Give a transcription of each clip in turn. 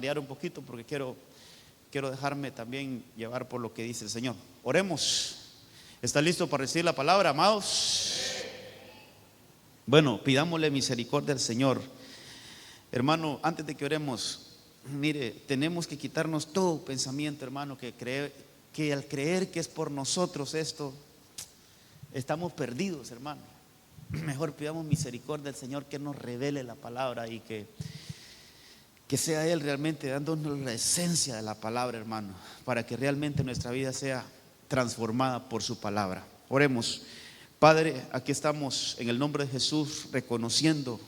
variar un poquito porque quiero dejarme también llevar por lo que dice el Señor. Oremos. ¿Está listo para recibir la palabra, amados? Bueno, pidámosle misericordia al Señor. Hermano, antes de que oremos, mire, tenemos que quitarnos todo pensamiento, hermano, que al creer que es por nosotros esto, estamos perdidos, hermano. Mejor pidamos misericordia al Señor, que nos revele la palabra y que sea Él realmente dándonos la esencia de la palabra, hermano, para que realmente nuestra vida sea transformada por su palabra. Oremos. Padre, aquí estamos en el nombre de Jesús reconociendo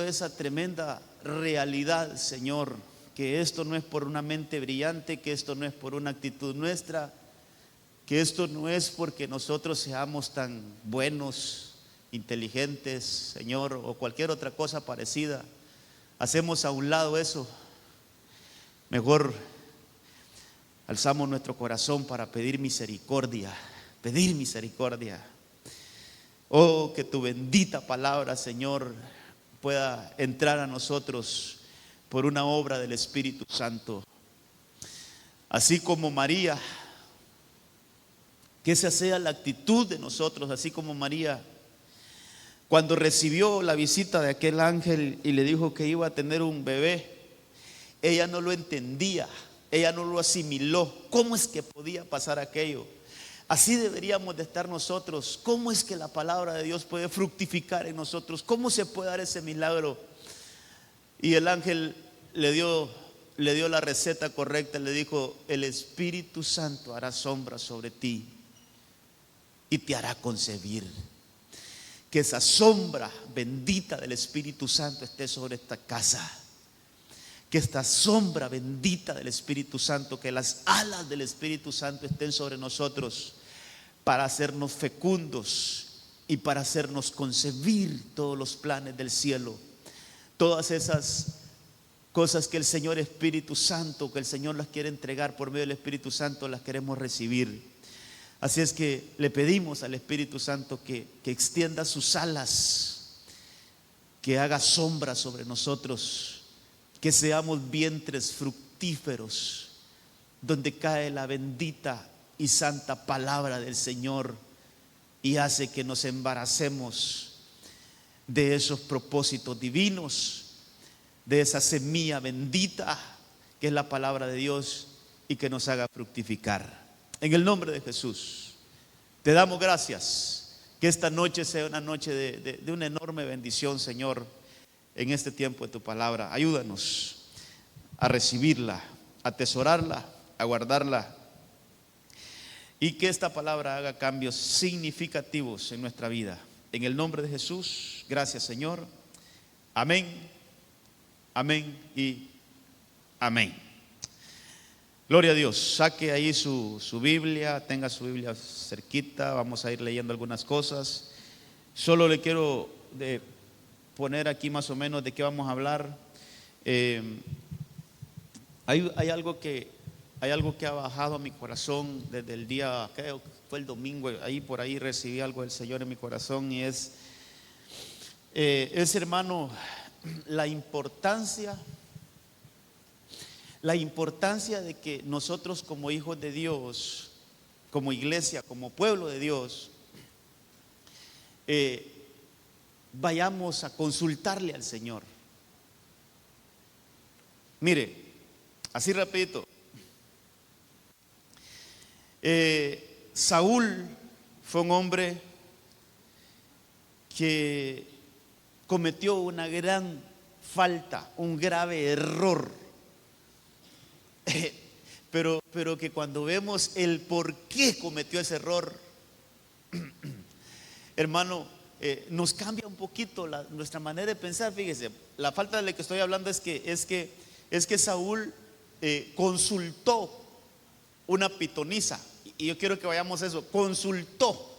esa tremenda realidad, Señor, que esto no es por una mente brillante, que esto no es por una actitud nuestra, que esto no es porque nosotros seamos tan buenos, inteligentes, Señor, o cualquier otra cosa parecida. Hacemos a un lado eso. Mejor alzamos nuestro corazón para pedir misericordia. Oh, que tu bendita palabra, Señor, pueda entrar a nosotros por una obra del Espíritu Santo. Así como María, que esa sea la actitud de nosotros, así como María, cuando recibió la visita de aquel ángel y le dijo que iba a tener un bebé, ella no lo entendía, ella no lo asimiló. ¿Cómo es que podía pasar aquello? Así deberíamos de estar nosotros. ¿Cómo es que la palabra de Dios puede fructificar en nosotros? ¿Cómo se puede dar ese milagro? Y el ángel le dio la receta correcta. Le dijo: el Espíritu Santo hará sombra sobre ti y te hará concebir. Que esa sombra bendita del Espíritu Santo esté sobre esta casa. Que esta sombra bendita del Espíritu Santo, que las alas del Espíritu Santo estén sobre nosotros, para hacernos fecundos y para hacernos concebir todos los planes del cielo. Todas esas cosas que el Señor Espíritu Santo, que el Señor las quiere entregar por medio del Espíritu Santo, las queremos recibir. Así es que le pedimos al Espíritu Santo que extienda sus alas, que haga sombra sobre nosotros, que seamos vientres fructíferos, donde cae la bendita y santa palabra del Señor y hace que nos embaracemos de esos propósitos divinos, de esa semilla bendita que es la palabra de Dios, y que nos haga fructificar. En el nombre de Jesús te damos gracias. Que esta noche sea una noche de una enorme bendición, Señor, en este tiempo de tu palabra. Ayúdanos a recibirla, a atesorarla, a guardarla, y que esta palabra haga cambios significativos en nuestra vida. En el nombre de Jesús, gracias, Señor. Amén, amén y amén. Gloria a Dios. Saque ahí su Biblia, tenga su Biblia cerquita. Vamos a ir leyendo algunas cosas. Solo le quiero poner aquí más o menos de qué vamos a hablar. Hay algo que ha bajado a mi corazón desde el día, creo que fue el domingo, por ahí recibí algo del Señor en mi corazón, y es hermano, la importancia de que nosotros como hijos de Dios, como iglesia, como pueblo de Dios, vayamos a consultarle al Señor. Mire, así rapidito. Saúl fue un hombre que cometió una gran falta, un grave error, pero que cuando vemos el por qué cometió ese error, hermano, nos cambia un poquito nuestra manera de pensar. Fíjese, la falta de la que estoy hablando es que Saúl consultó una pitonisa, y yo quiero que vayamos a eso.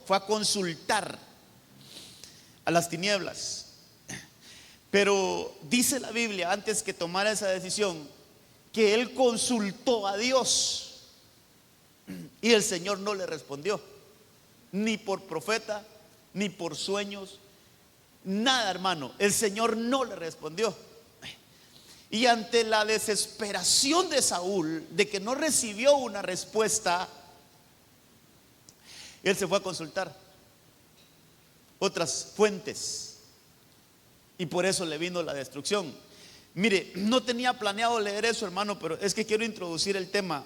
Fue a consultar a las tinieblas. Pero dice la Biblia, antes que tomara esa decisión, que él consultó a Dios, y el Señor no le respondió, ni por profeta, ni por sueños, nada, hermano. El Señor no le respondió. Y ante la desesperación de Saúl, de que no recibió una respuesta, él se fue a consultar otras fuentes. Y por eso le vino la destrucción. Mire, no tenía planeado leer eso, hermano, pero es que quiero introducir el tema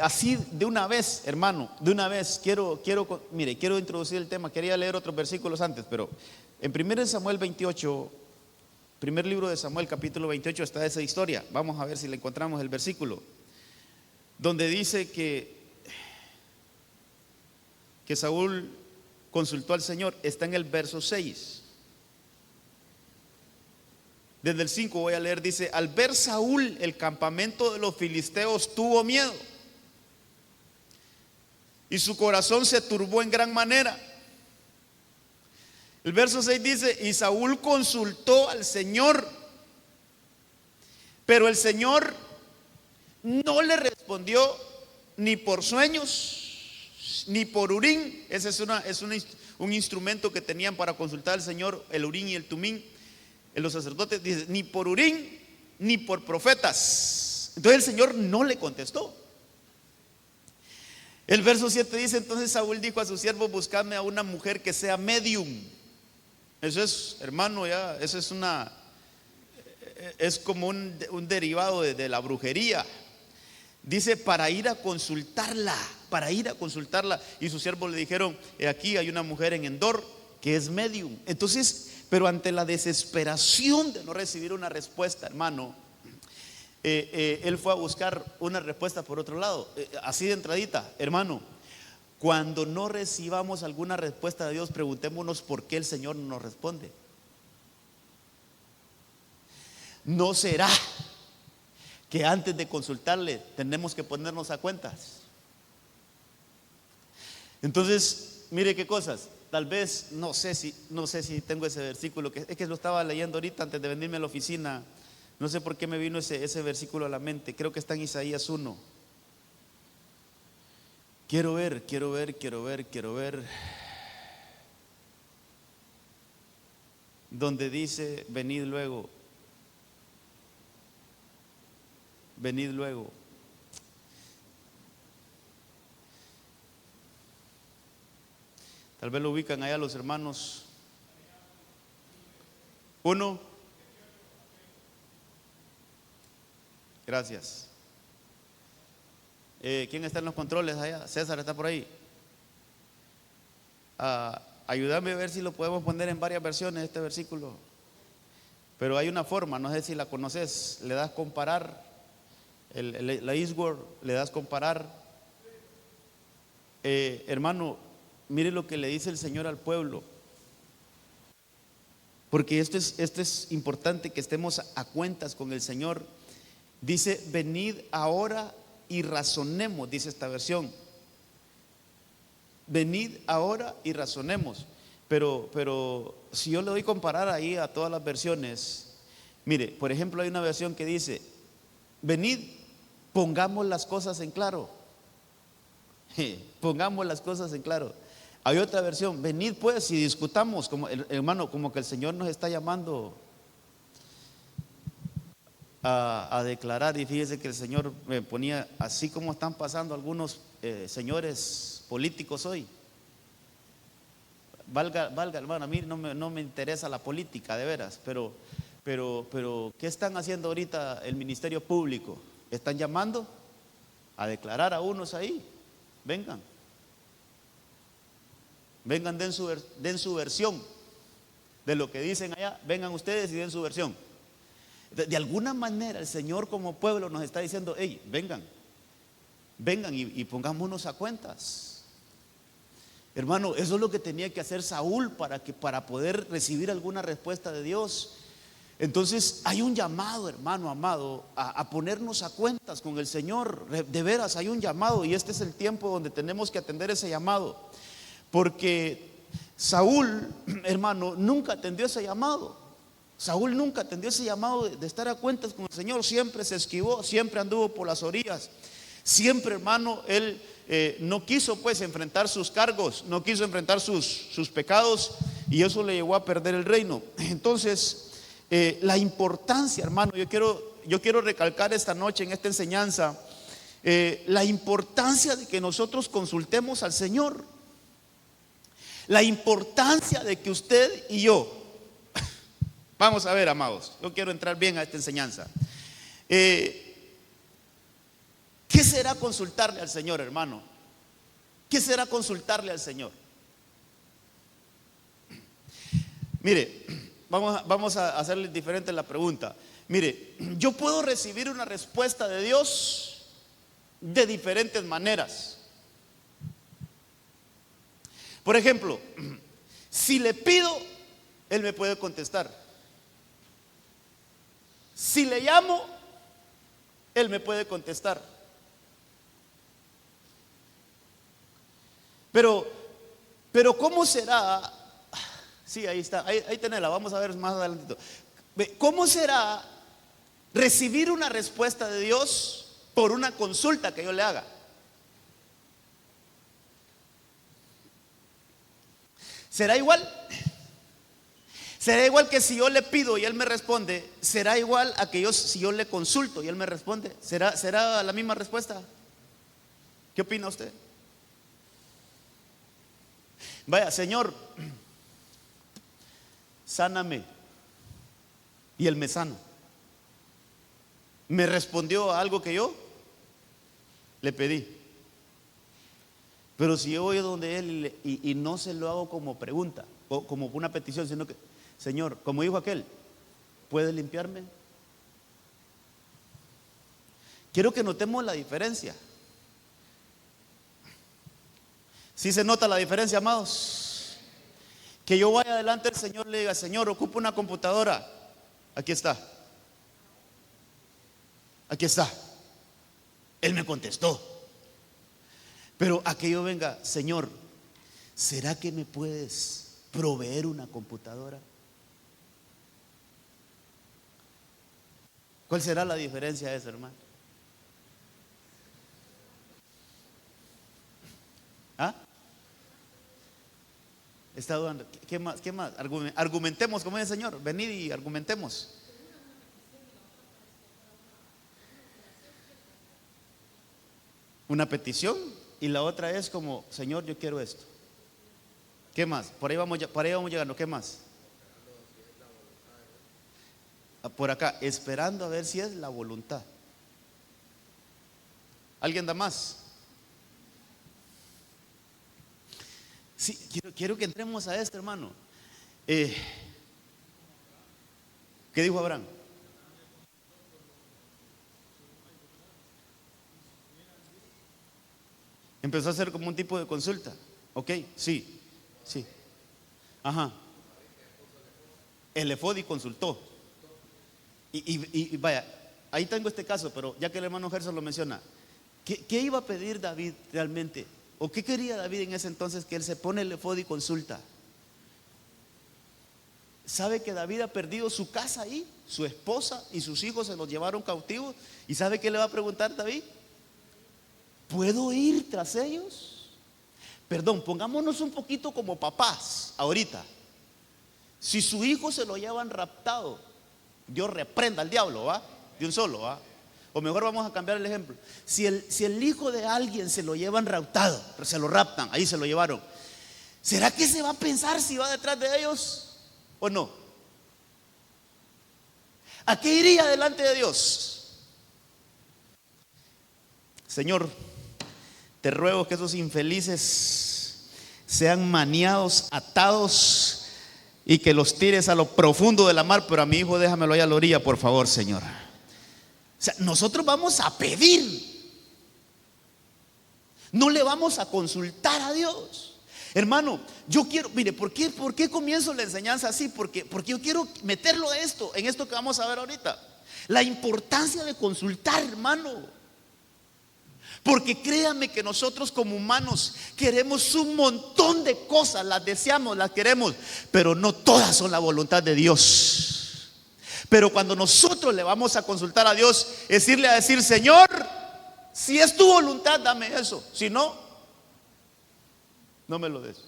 así de una vez, hermano, de una vez. Quiero introducir el tema. Quería leer otros versículos antes, pero en 1 Samuel 28, primer libro de Samuel, capítulo 28, está esa historia. Vamos a ver si le encontramos el versículo donde dice que Saúl consultó al Señor. Está en el verso 6. Desde el 5 voy a leer. Dice: al ver Saúl el campamento de los filisteos, tuvo miedo y su corazón se turbó en gran manera. El verso 6 dice: y Saúl consultó al Señor, pero el Señor no le respondió ni por sueños ni por Urim. Ese es un instrumento que tenían para consultar al Señor, el Urim y el Tumim. Los sacerdotes dicen: ni por Urim ni por profetas. Entonces el Señor no le contestó. El verso 7 dice: entonces Saúl dijo a su siervo: buscadme a una mujer que sea medium. Eso es, hermano, ya, eso es como un derivado de la brujería. Dice: para ir a consultarla, para ir a consultarla. Y sus siervos le dijeron: aquí hay una mujer en Endor que es medium. Entonces, pero ante la desesperación de no recibir una respuesta, hermano, él fue a buscar una respuesta por otro lado. Así de entradita, hermano, cuando no recibamos alguna respuesta de Dios, preguntémonos por qué el Señor no nos responde. ¿No será que antes de consultarle tenemos que ponernos a cuentas? Entonces, mire qué cosas. Tal vez, no sé si tengo ese versículo, es que lo estaba leyendo ahorita antes de venirme a la oficina. No sé por qué me vino ese versículo a la mente. Creo que está en Isaías 1. Quiero ver. Donde dice: venid luego. Venid luego. Tal vez lo ubican allá los hermanos. 1. Gracias. ¿Quién está en los controles allá? César está por ahí. Ayúdame a ver si lo podemos poner en varias versiones este versículo. Pero hay una forma, no sé si la conoces. Le das comparar, la Eastward, le das comparar. Hermano, mire lo que le dice el Señor al pueblo, porque esto es importante que estemos a cuentas con el Señor. Dice: venid ahora y razonemos, dice esta versión. Venid ahora y razonemos. Pero si yo le doy comparar ahí a todas las versiones, mire, por ejemplo, hay una versión que dice: venid, pongamos las cosas en claro. Pongamos las cosas en claro. Hay otra versión: venid pues y discutamos, como hermano, como que el Señor nos está llamando a declarar. Y fíjese que el Señor me ponía, así como están pasando algunos señores políticos hoy. Valga hermano, a mí no me interesa la política de veras, pero ¿qué están haciendo ahorita el Ministerio Público? Están llamando a declarar a unos ahí. Vengan, den su versión de lo que dicen allá. Vengan ustedes y den su versión. De alguna manera el Señor como pueblo nos está diciendo: hey, vengan y pongámonos a cuentas. Hermano, eso es lo que tenía que hacer Saúl para poder recibir alguna respuesta de Dios. Entonces hay un llamado, hermano amado, a ponernos a cuentas con el Señor. De veras hay un llamado, y este es el tiempo donde tenemos que atender ese llamado. Porque Saúl, hermano, nunca atendió ese llamado. Saúl nunca atendió ese llamado de estar a cuentas con el Señor. Siempre se esquivó, siempre anduvo por las orillas. Siempre, hermano, él no quiso pues enfrentar sus cargos, no quiso enfrentar sus pecados, y eso le llevó a perder el reino. Entonces, La importancia, hermano, yo quiero recalcar esta noche en esta enseñanza, la importancia de que nosotros consultemos al Señor. La importancia de que usted y yo, vamos a ver, amados, yo quiero entrar bien a esta enseñanza. ¿Qué será consultarle al Señor, hermano? ¿Qué será consultarle al Señor? Mire, vamos a hacerle diferente la pregunta. Mire, yo puedo recibir una respuesta de Dios de diferentes maneras. Por ejemplo, si le pido, Él me puede contestar. Si le llamo, Él me puede contestar. Pero ¿cómo será? Sí, ahí está, ahí tenela, vamos a ver más adelantito. ¿Cómo será recibir una respuesta de Dios por una consulta que yo le haga? ¿Será igual? ¿Será igual que si yo le pido y Él me responde? ¿Será igual a que si yo le consulto y Él me responde? ¿Será la misma respuesta? ¿Qué opina usted? Vaya, Señor, sáname. Y Él me sana. ¿Me respondió a algo que yo le pedí? Pero si yo voy donde Él y no se lo hago como pregunta o como una petición, sino que, Señor, como dijo aquel, ¿puede limpiarme? Quiero que notemos la diferencia. ¿Sí se nota la diferencia, amados? Que yo vaya delante del Señor y le diga, Señor, ocupo una computadora. Aquí está. Aquí está. Él me contestó. Pero a que yo venga, Señor, ¿será que me puedes proveer una computadora? ¿Cuál será la diferencia de eso, hermano? ¿Ah? Está dudando. ¿Qué más? ¿Qué más? Argumentemos, como dice el Señor. Venid y argumentemos. Una petición y la otra es como, Señor, yo quiero esto. ¿Qué más? Por ahí vamos llegando. ¿Qué más? Por acá, esperando a ver si es la voluntad. ¿Alguien da más? Sí, quiero que entremos a esto, hermano. ¿Qué dijo Abraham? Empezó a hacer como un tipo de consulta. Ok, sí. Ajá. El efod y consultó. Y vaya, ahí tengo este caso, pero ya que el hermano Gerson lo menciona, ¿qué iba a pedir David realmente? ¿O qué quería David en ese entonces que él se pone el efod y consulta? ¿Sabe que David ha perdido su casa ahí? Su esposa y sus hijos se los llevaron cautivos. ¿Y sabe qué le va a preguntar David? ¿Puedo ir tras ellos? Perdón, pongámonos un poquito como papás ahorita. Si su hijo se lo llevan raptado, Dios reprenda al diablo, ¿va? De un solo, ¿va? O mejor vamos a cambiar el ejemplo. Si el hijo de alguien se lo llevan raptado, se lo raptan, ahí se lo llevaron, ¿será que se va a pensar si va detrás de ellos o no? ¿A qué iría delante de Dios? Señor, te ruego que esos infelices sean maniados, atados, y que los tires a lo profundo de la mar, pero a mi hijo déjamelo allá a la orilla, por favor, Señor. O sea, nosotros vamos a pedir, no le vamos a consultar a Dios. Hermano, yo quiero, mire, ¿por qué comienzo la enseñanza así? Porque yo quiero meterlo en esto que vamos a ver ahorita. La importancia de consultar, hermano. Porque créame que nosotros como humanos queremos un montón de cosas, las deseamos, las queremos, pero no todas son la voluntad de Dios. Pero cuando nosotros le vamos a consultar a Dios, es irle a decir, Señor, si es tu voluntad, dame eso. Si no, no me lo des.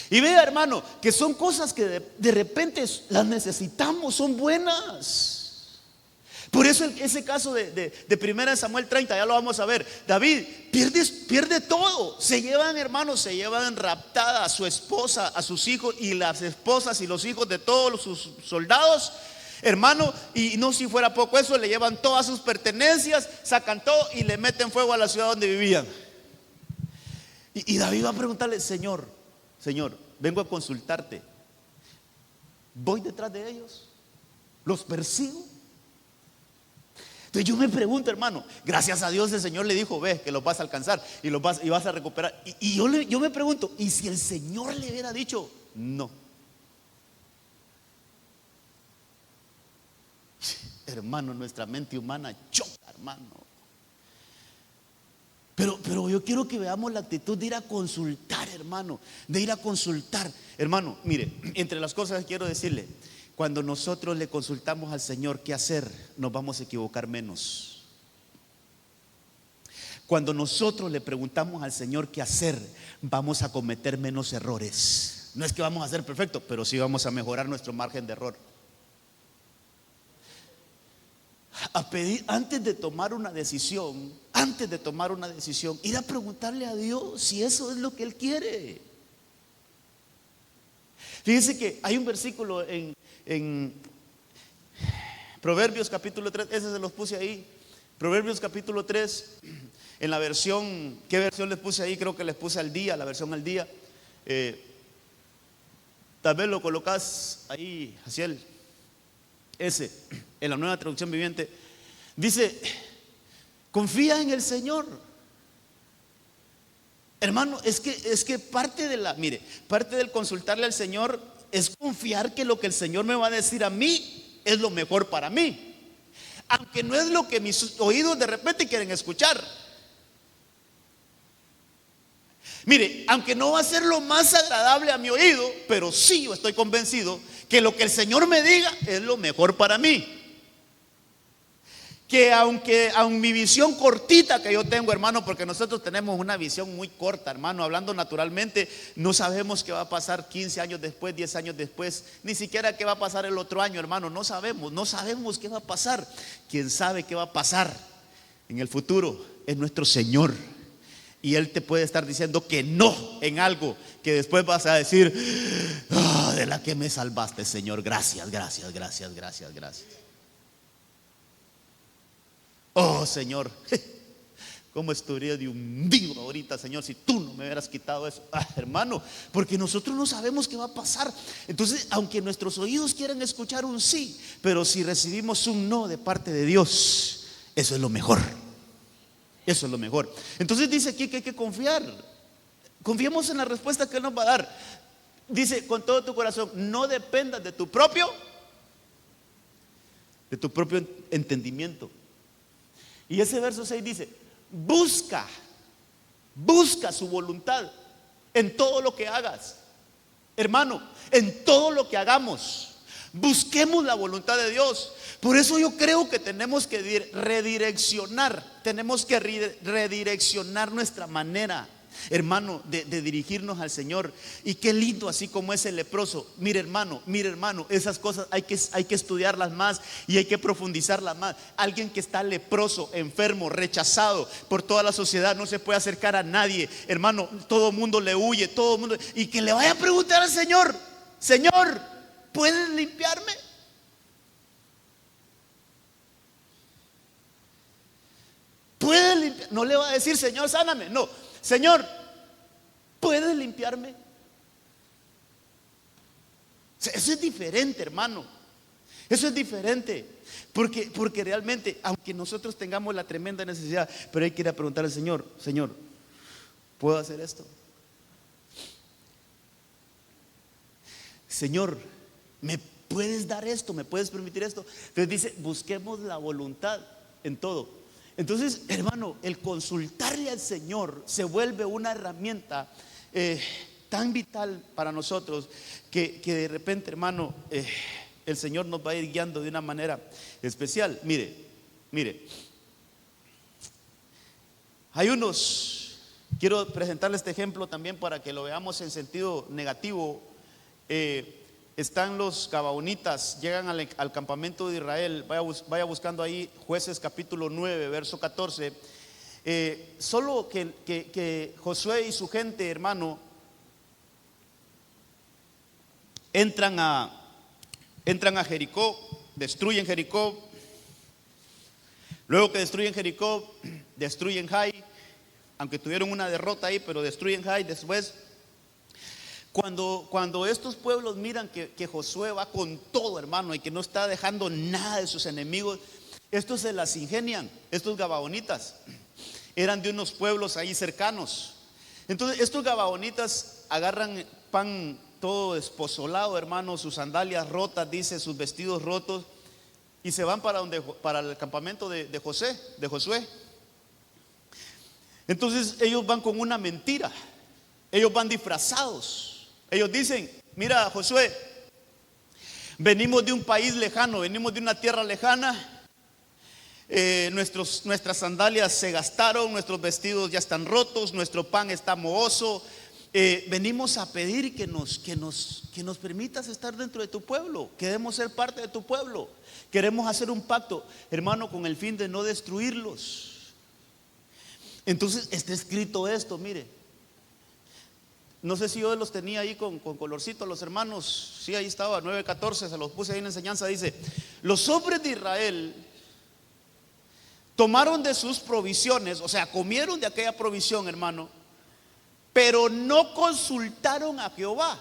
Y vea, hermano, que son cosas que de repente las necesitamos, son buenas. Por eso ese caso de 1 Samuel 30, ya lo vamos a ver. David pierde todo. Se llevan raptada a su esposa, a sus hijos y las esposas y los hijos de todos sus soldados, hermano. Y no si fuera poco eso, le llevan todas sus pertenencias, sacan todo y le meten fuego a la ciudad donde vivían. Y David va a preguntarle: Señor, vengo a consultarte. ¿Voy detrás de ellos? ¿Los persigo? Entonces yo me pregunto, hermano, gracias a Dios el Señor le dijo: ve, que los vas a alcanzar y vas a recuperar. Y yo me pregunto, ¿y si el Señor le hubiera dicho no? Hermano, nuestra mente humana choca, hermano. Pero yo quiero que veamos la actitud de ir a consultar, hermano. De ir a consultar, hermano. Mire, entre las cosas que quiero decirle: cuando nosotros le consultamos al Señor qué hacer, nos vamos a equivocar menos. Cuando nosotros le preguntamos al Señor qué hacer, vamos a cometer menos errores. No es que vamos a ser perfectos, pero sí vamos a mejorar nuestro margen de error. A pedir antes de tomar una decisión, ir a preguntarle a Dios si eso es lo que Él quiere. Fíjense que hay un versículo en Proverbios capítulo 3, ese se los puse ahí. Proverbios capítulo 3, en la versión, ¿qué versión les puse ahí? Creo que les puse al día, la versión al día. Tal vez lo colocas ahí, Jaciel, ese, en la Nueva Traducción Viviente. Dice: confía en el Señor. Hermano, es que parte del consultarle al Señor es confiar que lo que el Señor me va a decir a mí es lo mejor para mí, aunque no es lo que mis oídos de repente quieren escuchar. Mire, aunque no va a ser lo más agradable a mi oído, pero sí yo estoy convencido que lo que el Señor me diga es lo mejor para mí. Que aunque mi visión cortita que yo tengo, hermano, porque nosotros tenemos una visión muy corta, hermano, hablando naturalmente, no sabemos qué va a pasar 15 años después, 10 años después, ni siquiera qué va a pasar el otro año, hermano, no sabemos qué va a pasar. Quien sabe qué va a pasar en el futuro es nuestro Señor. Y Él te puede estar diciendo que no en algo que después vas a decir: de la que me salvaste, Señor, gracias. Oh, Señor, cómo estaría de hundido ahorita, Señor, si tú no me hubieras quitado eso. Hermano, porque nosotros no sabemos qué va a pasar. Entonces, aunque nuestros oídos quieran escuchar un sí, pero si recibimos un no de parte de Dios, eso es lo mejor. Eso es lo mejor. Entonces dice aquí que hay que confiar. Confiemos en la respuesta que Él nos va a dar. Dice: con todo tu corazón, no dependas de tu propio entendimiento. Y ese verso 6 dice: busca su voluntad en todo lo que hagas. Hermano, en todo lo que hagamos, busquemos la voluntad de Dios. Por eso yo creo que tenemos que redireccionar nuestra manera, hermano, de dirigirnos al Señor. Y qué lindo, así como ese leproso. Mire, hermano, esas cosas hay que estudiarlas más y hay que profundizarlas más. Alguien que está leproso, enfermo, rechazado por toda la sociedad, no se puede acercar a nadie, hermano, todo el mundo le huye, y que le vaya a preguntar al Señor: Señor, ¿puedes limpiarme? ¿Puedes limpiar? No le va a decir: Señor, sáname. No: Señor, ¿puedes limpiarme? Eso es diferente, hermano. Eso es diferente. Porque realmente, aunque nosotros tengamos la tremenda necesidad, pero hay que ir a preguntar al Señor: Señor, ¿puedo hacer esto? Señor, ¿me puedes dar esto? ¿Me puedes permitir esto? Entonces dice: busquemos la voluntad en todo. Entonces, hermano, el consultarle al Señor se vuelve una herramienta tan vital para nosotros que de repente, hermano, el Señor nos va a ir guiando de una manera especial. Mire, hay unos quiero presentarle este ejemplo también para que lo veamos en sentido negativo. Están los gabaonitas, llegan al campamento de Israel. Vaya buscando ahí Jueces capítulo 9, verso 14. Solo que Josué y su gente, hermano, entran a Jericó, destruyen Jericó. Luego que destruyen Jericó, destruyen Jai, aunque tuvieron una derrota ahí, pero destruyen Jai. Después, cuando estos pueblos miran que Josué va con todo, hermano, y que no está dejando nada de sus enemigos, estos se las ingenian. Estos gabaonitas eran de unos pueblos ahí cercanos. Entonces estos gabaonitas agarran pan todo despozolado, hermano, sus sandalias rotas, dice, sus vestidos rotos, y se van para el campamento de Josué. Entonces ellos van con una mentira. Ellos van disfrazados. Ellos dicen: mira, Josué, venimos de un país lejano, venimos de una tierra lejana. Nuestras sandalias se gastaron, nuestros vestidos ya están rotos, nuestro pan está mohoso. Venimos a pedir que nos permitas estar dentro de tu pueblo. Queremos ser parte de tu pueblo. Queremos hacer un pacto, hermano, con el fin de no destruirlos. Entonces está escrito esto, mire. No sé si yo los tenía ahí con colorcito, los hermanos. Sí, ahí estaba, 9:14, se los puse ahí en la enseñanza. Dice: los hombres de Israel tomaron de sus provisiones, o sea, comieron de aquella provisión, hermano, pero no consultaron a Jehová.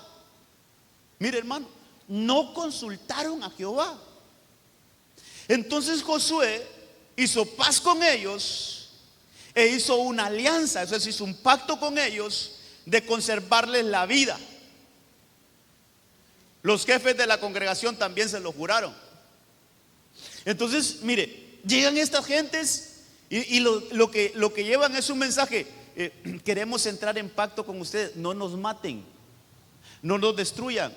Mire, hermano, no consultaron a Jehová. Entonces Josué hizo paz con ellos e hizo una alianza, eso es, hizo un pacto con ellos de conservarles la vida. Los jefes de la congregación también se lo juraron. Entonces, mire, llegan estas gentes y lo que llevan es un mensaje: queremos entrar en pacto con ustedes, no nos maten, no nos destruyan.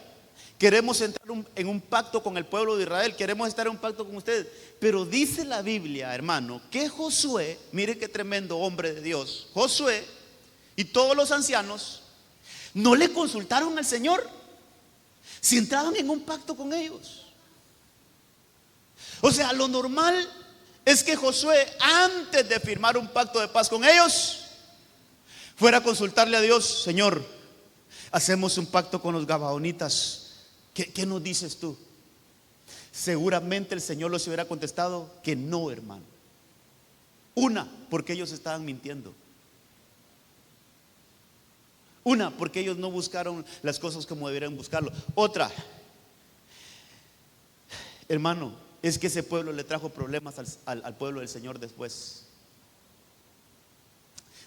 Queremos entrar en un pacto con el pueblo de Israel, queremos estar en un pacto con ustedes. Pero dice la Biblia, hermano, que Josué, mire qué tremendo hombre de Dios, Josué y todos los ancianos no le consultaron al Señor si entraban en un pacto con ellos. O sea, lo normal es que Josué, antes de firmar un pacto de paz con ellos, fuera a consultarle a Dios: Señor, hacemos un pacto con los gabaonitas, ¿qué nos dices tú? Seguramente el Señor les hubiera contestado que no, hermano. Una, porque ellos estaban mintiendo. Una, porque ellos no buscaron las cosas como debieran buscarlo. Otra, hermano, es que ese pueblo le trajo problemas al pueblo del Señor después.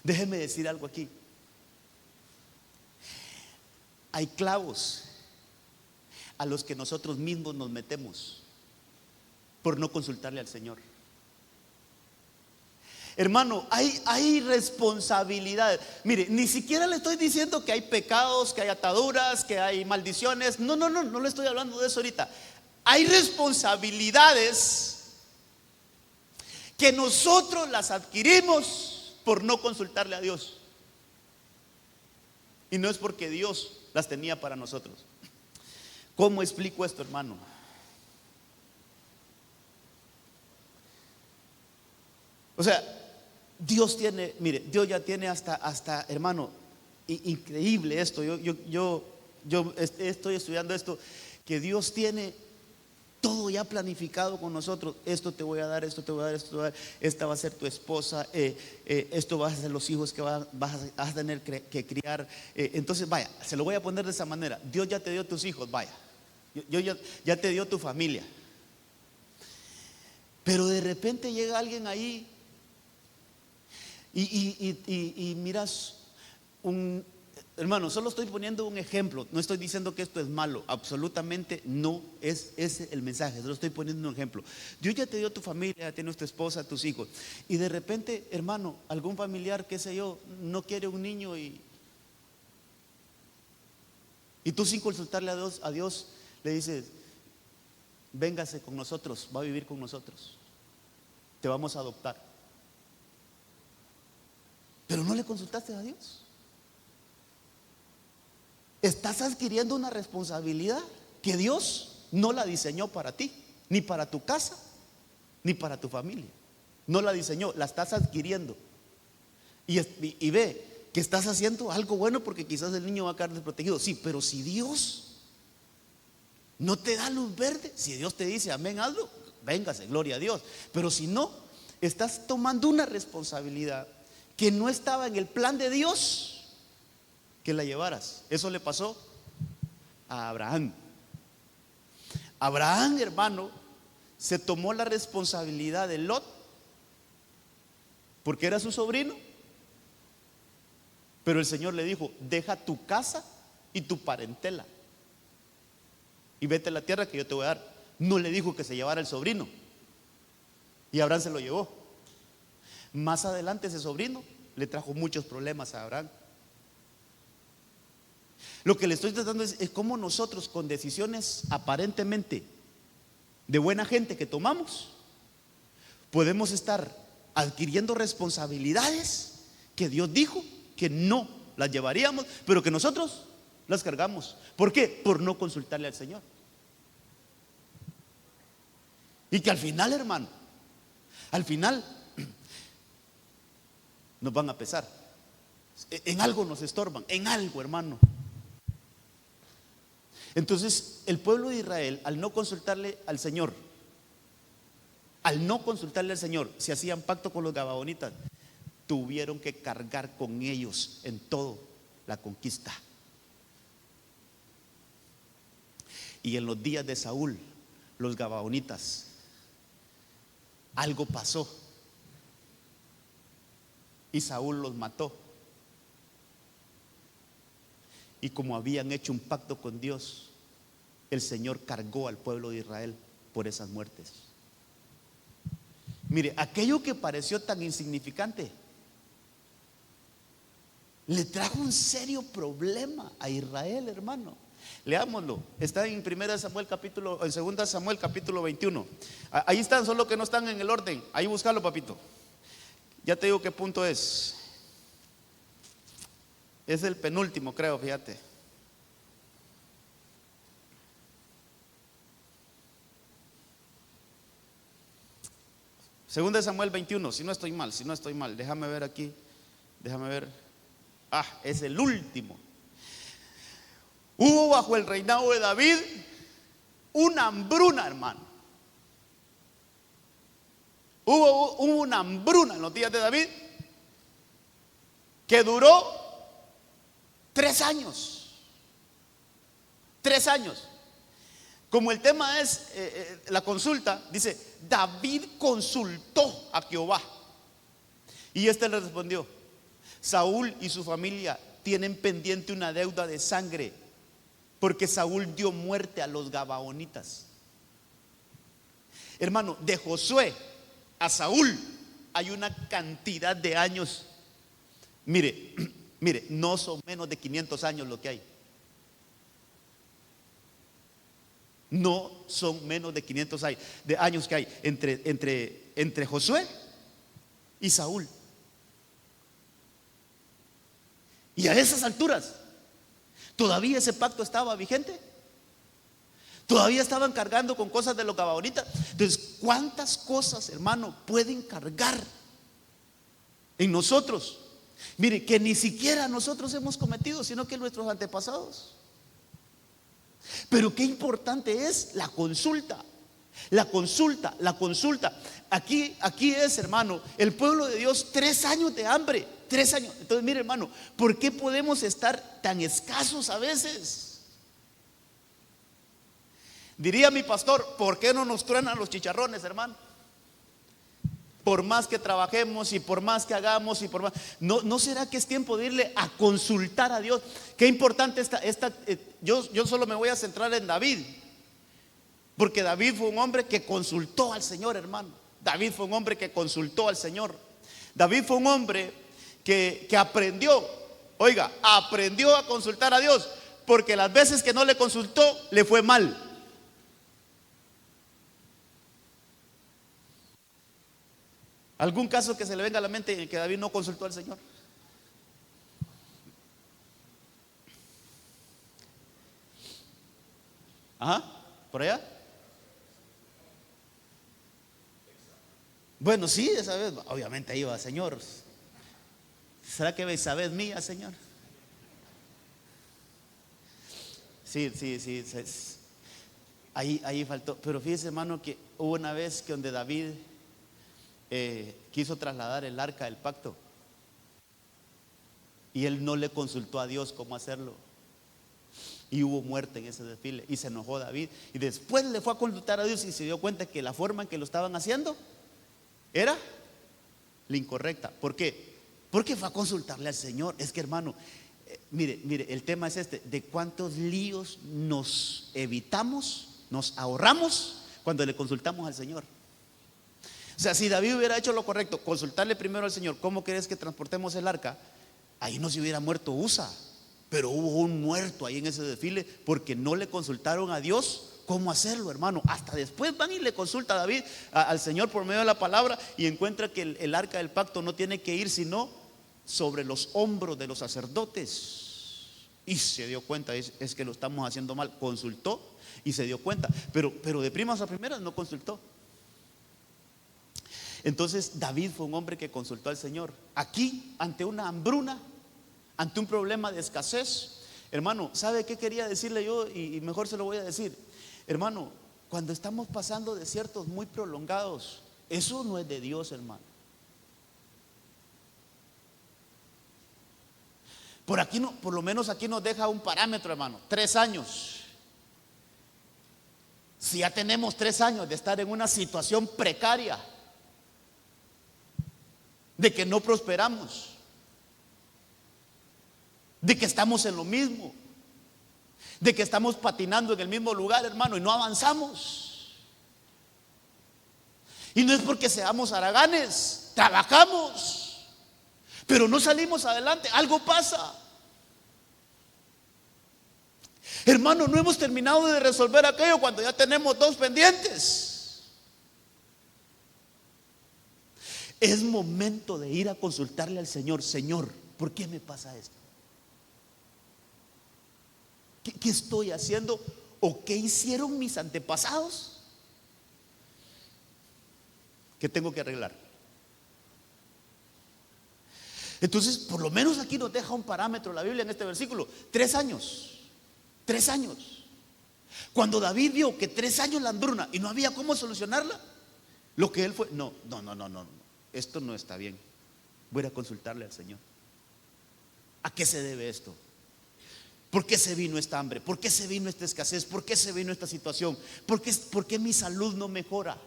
Déjeme decir algo aquí. Hay clavos a los que nosotros mismos nos metemos por no consultarle al Señor. Hermano, hay responsabilidades. Mire, ni siquiera le estoy diciendo que hay pecados, que hay ataduras, que hay maldiciones. No le estoy hablando de eso ahorita. Hay responsabilidades que nosotros las adquirimos por no consultarle a Dios. Y no es porque Dios las tenía para nosotros. ¿Cómo explico esto, hermano? O sea, Dios tiene, mire, Dios ya tiene hasta hermano, increíble esto. Yo estoy estudiando esto, que Dios tiene todo ya planificado con nosotros. Esto te voy a dar, esto te voy a dar, esto te voy a dar. Esta va a ser tu esposa, esto vas a ser los hijos que vas a tener que criar. Entonces, vaya, se lo voy a poner de esa manera. Dios ya te dio tus hijos, vaya. Ya te dio tu familia. Pero de repente llega alguien ahí y miras hermano, solo estoy poniendo un ejemplo. No estoy diciendo que esto es malo, absolutamente no es ese el mensaje. Solo estoy poniendo un ejemplo. Dios ya te dio tu familia, ya tienes tu esposa, tus hijos, y de repente, hermano, algún familiar, qué sé yo, no quiere un niño y tú, sin consultarle a Dios, le dices: véngase con nosotros, va a vivir con nosotros, te vamos a adoptar. pero no le consultaste a Dios. Estás adquiriendo una responsabilidad que Dios no la diseñó para ti, ni para tu casa, ni para tu familia. No la diseñó, la estás adquiriendo. Y ve que estás haciendo algo bueno, porque quizás el niño va a quedar desprotegido. Sí, pero si Dios no te da luz verde, si Dios te dice amén, hazlo, véngase, gloria a Dios. Pero si no, estás tomando una responsabilidad que no estaba en el plan de Dios que la llevaras. Eso le pasó a Abraham. Abraham, hermano, se tomó la responsabilidad de Lot porque era su sobrino, pero el Señor le dijo: deja tu casa y tu parentela y vete a la tierra que yo te voy a dar. No le dijo que se llevara el sobrino, y Abraham se lo llevó. Más adelante ese sobrino le trajo muchos problemas a Abraham. Lo que le estoy tratando es cómo nosotros, con decisiones aparentemente de buena gente que tomamos, podemos estar adquiriendo responsabilidades que Dios dijo que no las llevaríamos, pero que nosotros las cargamos. ¿Por qué? Por no consultarle al Señor. Y que al final, hermano, al final nos van a pesar. En algo nos estorban, en algo, hermano. Entonces el pueblo de Israel, al no consultarle al Señor, se hacían pacto con los gabaonitas, tuvieron que cargar con ellos en todo la conquista. Y en los días de Saúl, los gabaonitas, algo pasó y Saúl los mató. Y como habían hecho un pacto con Dios, el Señor cargó al pueblo de Israel por esas muertes. Mire, aquello que pareció tan insignificante le trajo un serio problema a Israel, hermano. Leámoslo, está en 2 Samuel capítulo 21. Ahí están, solo que no están en el orden. Ahí búscalo, papito. Ya te digo qué punto es. Es el penúltimo, creo, fíjate. Segunda de Samuel 21, si no estoy mal, déjame ver aquí, es el último. Hubo bajo el reinado de David una hambruna, hermano. Hubo una hambruna en los días de David que duró 3 años. 3 años. Como el tema es la consulta, dice: David consultó a Jehová. Y este le respondió: Saúl y su familia tienen pendiente una deuda de sangre, porque Saúl dio muerte a los gabaonitas. Hermano, de Josué a Saúl hay una cantidad de años. Mire, no son menos de 500 años lo que hay. No son menos de 500 años que hay entre Josué y Saúl. Y a esas alturas todavía ese pacto estaba vigente. Todavía estaban cargando con cosas de los gabaonitas. Entonces, ¿cuántas cosas, hermano, pueden cargar en nosotros? Mire, que ni siquiera nosotros hemos cometido, sino que nuestros antepasados. Pero qué importante es la consulta. La consulta. Aquí es, hermano, el pueblo de Dios, 3 años de hambre. 3 años. Entonces, mire, hermano, ¿por qué podemos estar tan escasos a veces? Diría mi pastor: ¿por qué no nos truenan los chicharrones, hermano? Por más que trabajemos y por más que hagamos y por más, ¿no será que es tiempo de irle a consultar a Dios? Qué importante yo solo me voy a centrar en David, porque David fue un hombre que consultó al Señor, hermano. David fue un hombre que consultó al Señor. David fue un hombre que aprendió a consultar a Dios, porque las veces que no le consultó le fue mal. ¿Algún caso que se le venga a la mente en el que David no consultó al Señor? Ajá, por allá. Bueno, sí, esa vez, obviamente ahí va, Señor. ¿Será que Isabel mía, Señor? Sí, sí, sí, ahí faltó. Pero fíjese, hermano, que hubo una vez que donde David quiso trasladar el arca del pacto y él no le consultó a Dios cómo hacerlo. Y hubo muerte en ese desfile y se enojó David. Y después le fue a consultar a Dios y se dio cuenta que la forma en que lo estaban haciendo era la incorrecta. ¿Por qué? Porque fue a consultarle al Señor. Es que, hermano, mire, el tema es este: de cuántos líos nos evitamos, nos ahorramos cuando le consultamos al Señor. O sea, si David hubiera hecho lo correcto, consultarle primero al Señor, ¿cómo querés que transportemos el arca? Ahí no se hubiera muerto Usa. Pero hubo un muerto ahí en ese desfile porque no le consultaron a Dios cómo hacerlo, hermano. Hasta después van y le consulta a David, al Señor, por medio de la palabra, y encuentra que el arca del pacto no tiene que ir sino sobre los hombros de los sacerdotes. Y se dio cuenta, es que lo estamos haciendo mal. Consultó y se dio cuenta, pero de primas a primeras no consultó. Entonces David fue un hombre que consultó al Señor. Aquí, ante una hambruna, ante un problema de escasez, hermano, ¿sabe qué quería decirle yo? Y mejor se lo voy a decir. Hermano, cuando estamos pasando desiertos muy prolongados, eso no es de Dios, hermano. Por aquí no, por lo menos aquí nos deja un parámetro, hermano: 3 años. Si ya tenemos 3 años de estar en una situación precaria, de que no prosperamos, de que estamos en lo mismo, de que estamos patinando en el mismo lugar, hermano, y no avanzamos. Y no es porque seamos haraganes, trabajamos, pero no salimos adelante, algo pasa. Hermano, no hemos terminado de resolver aquello cuando ya tenemos 2 pendientes. Es momento de ir a consultarle al Señor: Señor, ¿por qué me pasa esto? ¿Qué estoy haciendo? ¿O qué hicieron mis antepasados que tengo que arreglar? Entonces, por lo menos aquí nos deja un parámetro la Biblia en este versículo: 3 años. 3 años. Cuando David vio que 3 años la hambruna y no había cómo solucionarla, lo que él fue: no, esto no está bien, voy a ir a consultarle al Señor. ¿A qué se debe esto? ¿Por qué se vino esta hambre? ¿Por qué se vino esta escasez? ¿Por qué se vino esta situación? ¿Por qué mi salud no mejora?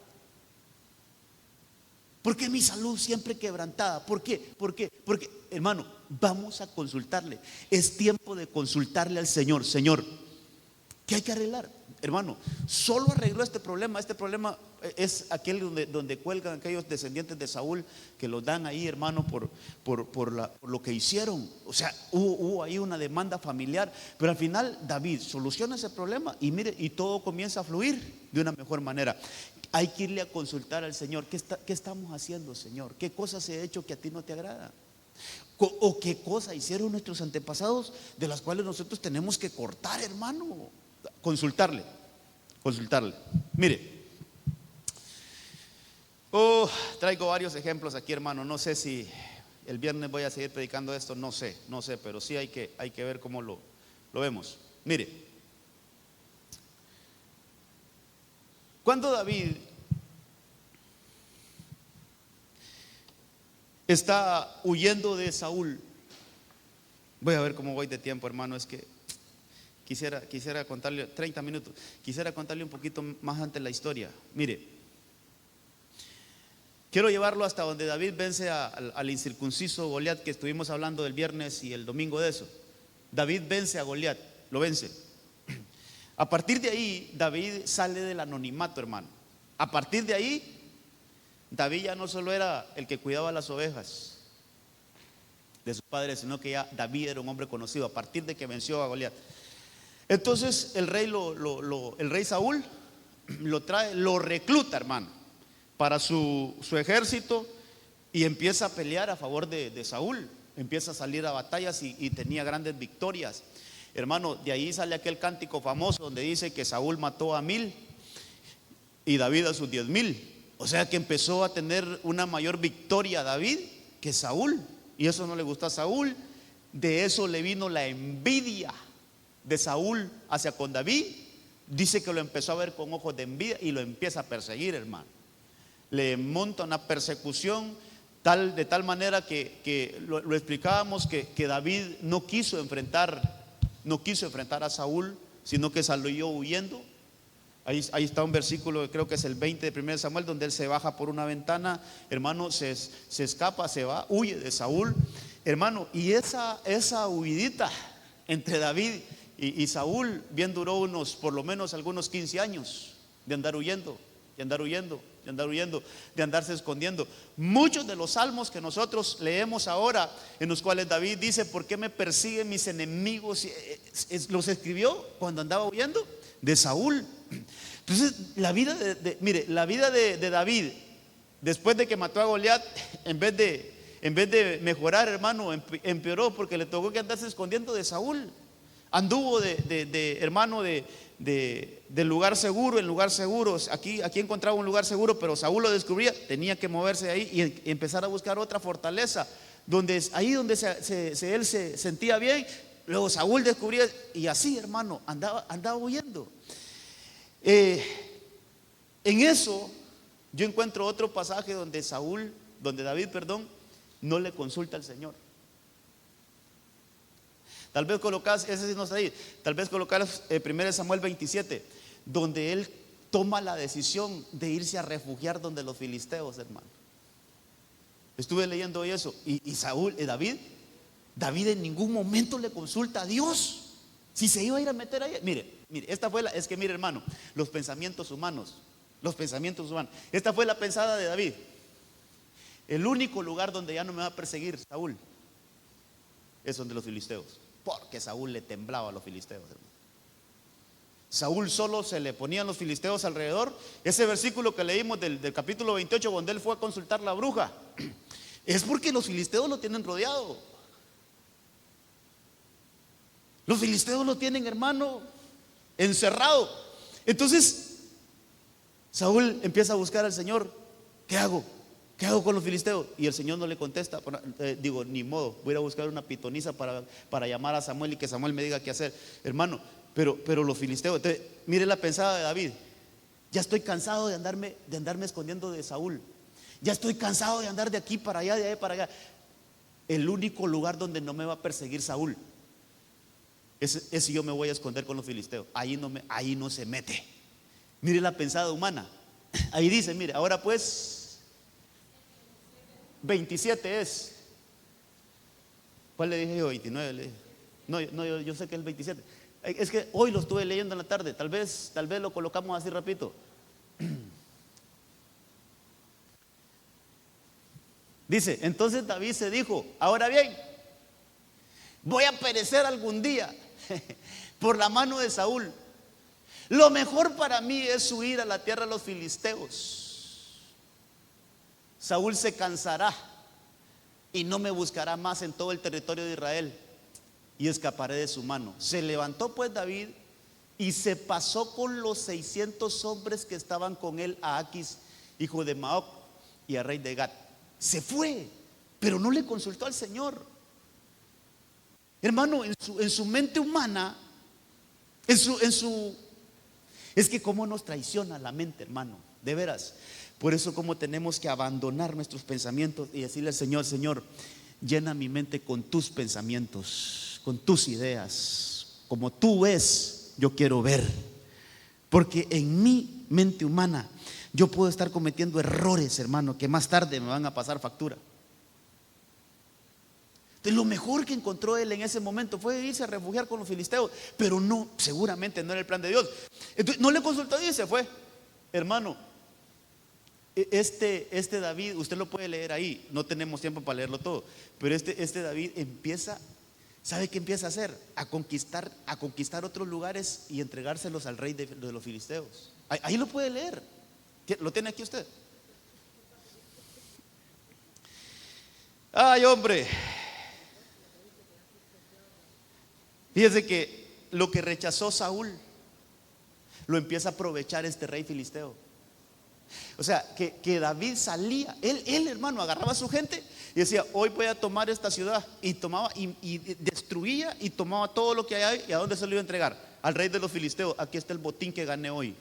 ¿Por qué mi salud siempre quebrantada? ¿Por qué? Porque, hermano, vamos a consultarle. Es tiempo de consultarle al Señor. Señor, ¿qué hay que arreglar? Hermano, solo arregló este problema. Este problema es aquel donde cuelgan aquellos descendientes de Saúl, que los dan ahí, hermano, por lo que hicieron. O sea, hubo ahí una demanda familiar. Pero al final David soluciona ese problema y mire, y todo comienza a fluir de una mejor manera. Hay que irle a consultar al Señor. ¿Qué estamos haciendo, Señor? ¿Qué cosas he hecho que a ti no te agrada? ¿O qué cosas hicieron nuestros antepasados de las cuales nosotros tenemos que cortar, hermano? Consultarle. Mire, traigo varios ejemplos aquí, hermano. No sé si el viernes voy a seguir predicando esto, no sé, pero sí hay que ver cómo lo vemos. Mire, cuando David está huyendo de Saúl, voy a ver cómo voy de tiempo, hermano. Es que quisiera contarle 30 minutos. Quisiera contarle un poquito más antes la historia. Mire, quiero llevarlo hasta donde David vence al incircunciso Goliat, que estuvimos hablando del viernes y el domingo de eso. David vence a Goliat, lo vence. A partir de ahí, David sale del anonimato, hermano. A partir de ahí, David ya no solo era el que cuidaba las ovejas de sus padres, sino que ya David era un hombre conocido a partir de que venció a Goliat. Entonces el rey Saúl lo recluta, hermano, para su ejército, y empieza a pelear a favor de Saúl. Empieza a salir a batallas y tenía grandes victorias. Hermano, de ahí sale aquel cántico famoso donde dice que Saúl mató a 1000 y David a sus 10,000. O sea que empezó a tener una mayor victoria David que Saúl. Y eso no le gustó a Saúl. De eso le vino la envidia de Saúl hacia con David. Dice que lo empezó a ver con ojos de envidia y lo empieza a perseguir, hermano. Le monta una persecución de tal manera que lo explicábamos que David no quiso enfrentar a Saúl, sino que salió huyendo. Ahí está un versículo, creo que es el 20 de 1 Samuel, donde él se baja por una ventana, hermano, se escapa, se va, huye de Saúl, hermano. Y esa huidita entre David y Saúl bien duró por lo menos algunos 15 años de andar huyendo, de andar huyendo, de andar huyendo, de andarse escondiendo. Muchos de los salmos que nosotros leemos ahora, en los cuales David dice: ¿por qué me persiguen mis enemigos? Los escribió cuando andaba huyendo de Saúl. Entonces la vida la vida de David, después de que mató a Goliat, en vez de mejorar, hermano, empeoró, porque le tocó que andarse escondiendo de Saúl. Anduvo hermano, del lugar seguro en lugar seguro. Aquí encontraba un lugar seguro, pero Saúl lo descubría, tenía que moverse de ahí y empezar a buscar otra fortaleza, ahí donde él se sentía bien. Luego Saúl descubría, y así, hermano, andaba huyendo. En eso yo encuentro otro pasaje donde David, no le consulta al Señor. Tal vez colocas, ese sí no está ahí, tal vez colocas 1 Samuel 27, donde él toma la decisión de irse a refugiar donde los filisteos, hermano. Estuve leyendo hoy eso. Y David en ningún momento le consulta a Dios si se iba a ir a meter ahí. Mire, mire, hermano, los pensamientos humanos. Esta fue la pensada de David. El único lugar donde ya no me va a perseguir Saúl es donde los filisteos, porque Saúl le temblaba a los filisteos, hermano. Saúl solo se le ponían los filisteos alrededor. Ese versículo que leímos del capítulo 28, donde él fue a consultar la bruja, es porque los filisteos lo tienen rodeado. Los filisteos lo tienen, hermano, encerrado. Entonces Saúl empieza a buscar al Señor. ¿Qué hago? ¿Qué hago con los filisteos? Y el Señor no le contesta. Ni modo, voy a ir a buscar una pitonisa para llamar a Samuel y que Samuel me diga qué hacer, hermano. Pero los filisteos, entonces, mire la pensada de David: ya estoy cansado de andarme escondiendo de Saúl. Ya estoy cansado de andar de aquí para allá, de allá para allá. El único lugar donde no me va a perseguir Saúl es si yo me voy a esconder con los filisteos. Ahí no se mete. Mire la pensada humana. Ahí dice, mire, ahora pues 27 es. ¿Cuál le dije yo? 29 le dije. No, yo sé que es el 27. Es que hoy lo estuve leyendo en la tarde. Tal vez lo colocamos así rapidito. Dice: entonces David se dijo: ahora bien, voy a perecer algún día por la mano de Saúl. Lo mejor para mí es huir a la tierra de los filisteos. Saúl se cansará y no me buscará más en todo el territorio de Israel, y escaparé de su mano. Se levantó pues David y se pasó con los 600 hombres que estaban con él a Aquis, hijo de Maoc, y a rey de Gat. Se fue, pero no le consultó al Señor. Hermano, en su mente humana, es que cómo nos traiciona la mente, hermano, de veras. Por eso, como tenemos que abandonar nuestros pensamientos y decirle al Señor: Señor, llena mi mente con tus pensamientos, con tus ideas. Como tú ves, yo quiero ver. Porque en mi mente humana yo puedo estar cometiendo errores, hermano, que más tarde me van a pasar factura. Entonces, lo mejor que encontró él en ese momento fue irse a refugiar con los filisteos. Pero no, seguramente no era el plan de Dios. Entonces, no le consultó y se fue. Hermano, este David, usted lo puede leer ahí. No tenemos tiempo para leerlo todo. Pero este David empieza, ¿sabe qué empieza a hacer? A conquistar otros lugares y entregárselos al rey de los filisteos. Ahí lo puede leer. ¿Lo tiene aquí usted? Ay, hombre. Fíjese que lo que rechazó Saúl lo empieza a aprovechar este rey filisteo. O sea, que David salía, él hermano, agarraba a su gente y decía: hoy voy a tomar esta ciudad. Y tomaba y destruía y tomaba todo lo que hay ahí. ¿Y a dónde se lo iba a entregar? Al rey de los filisteos. Aquí está el botín que gané hoy.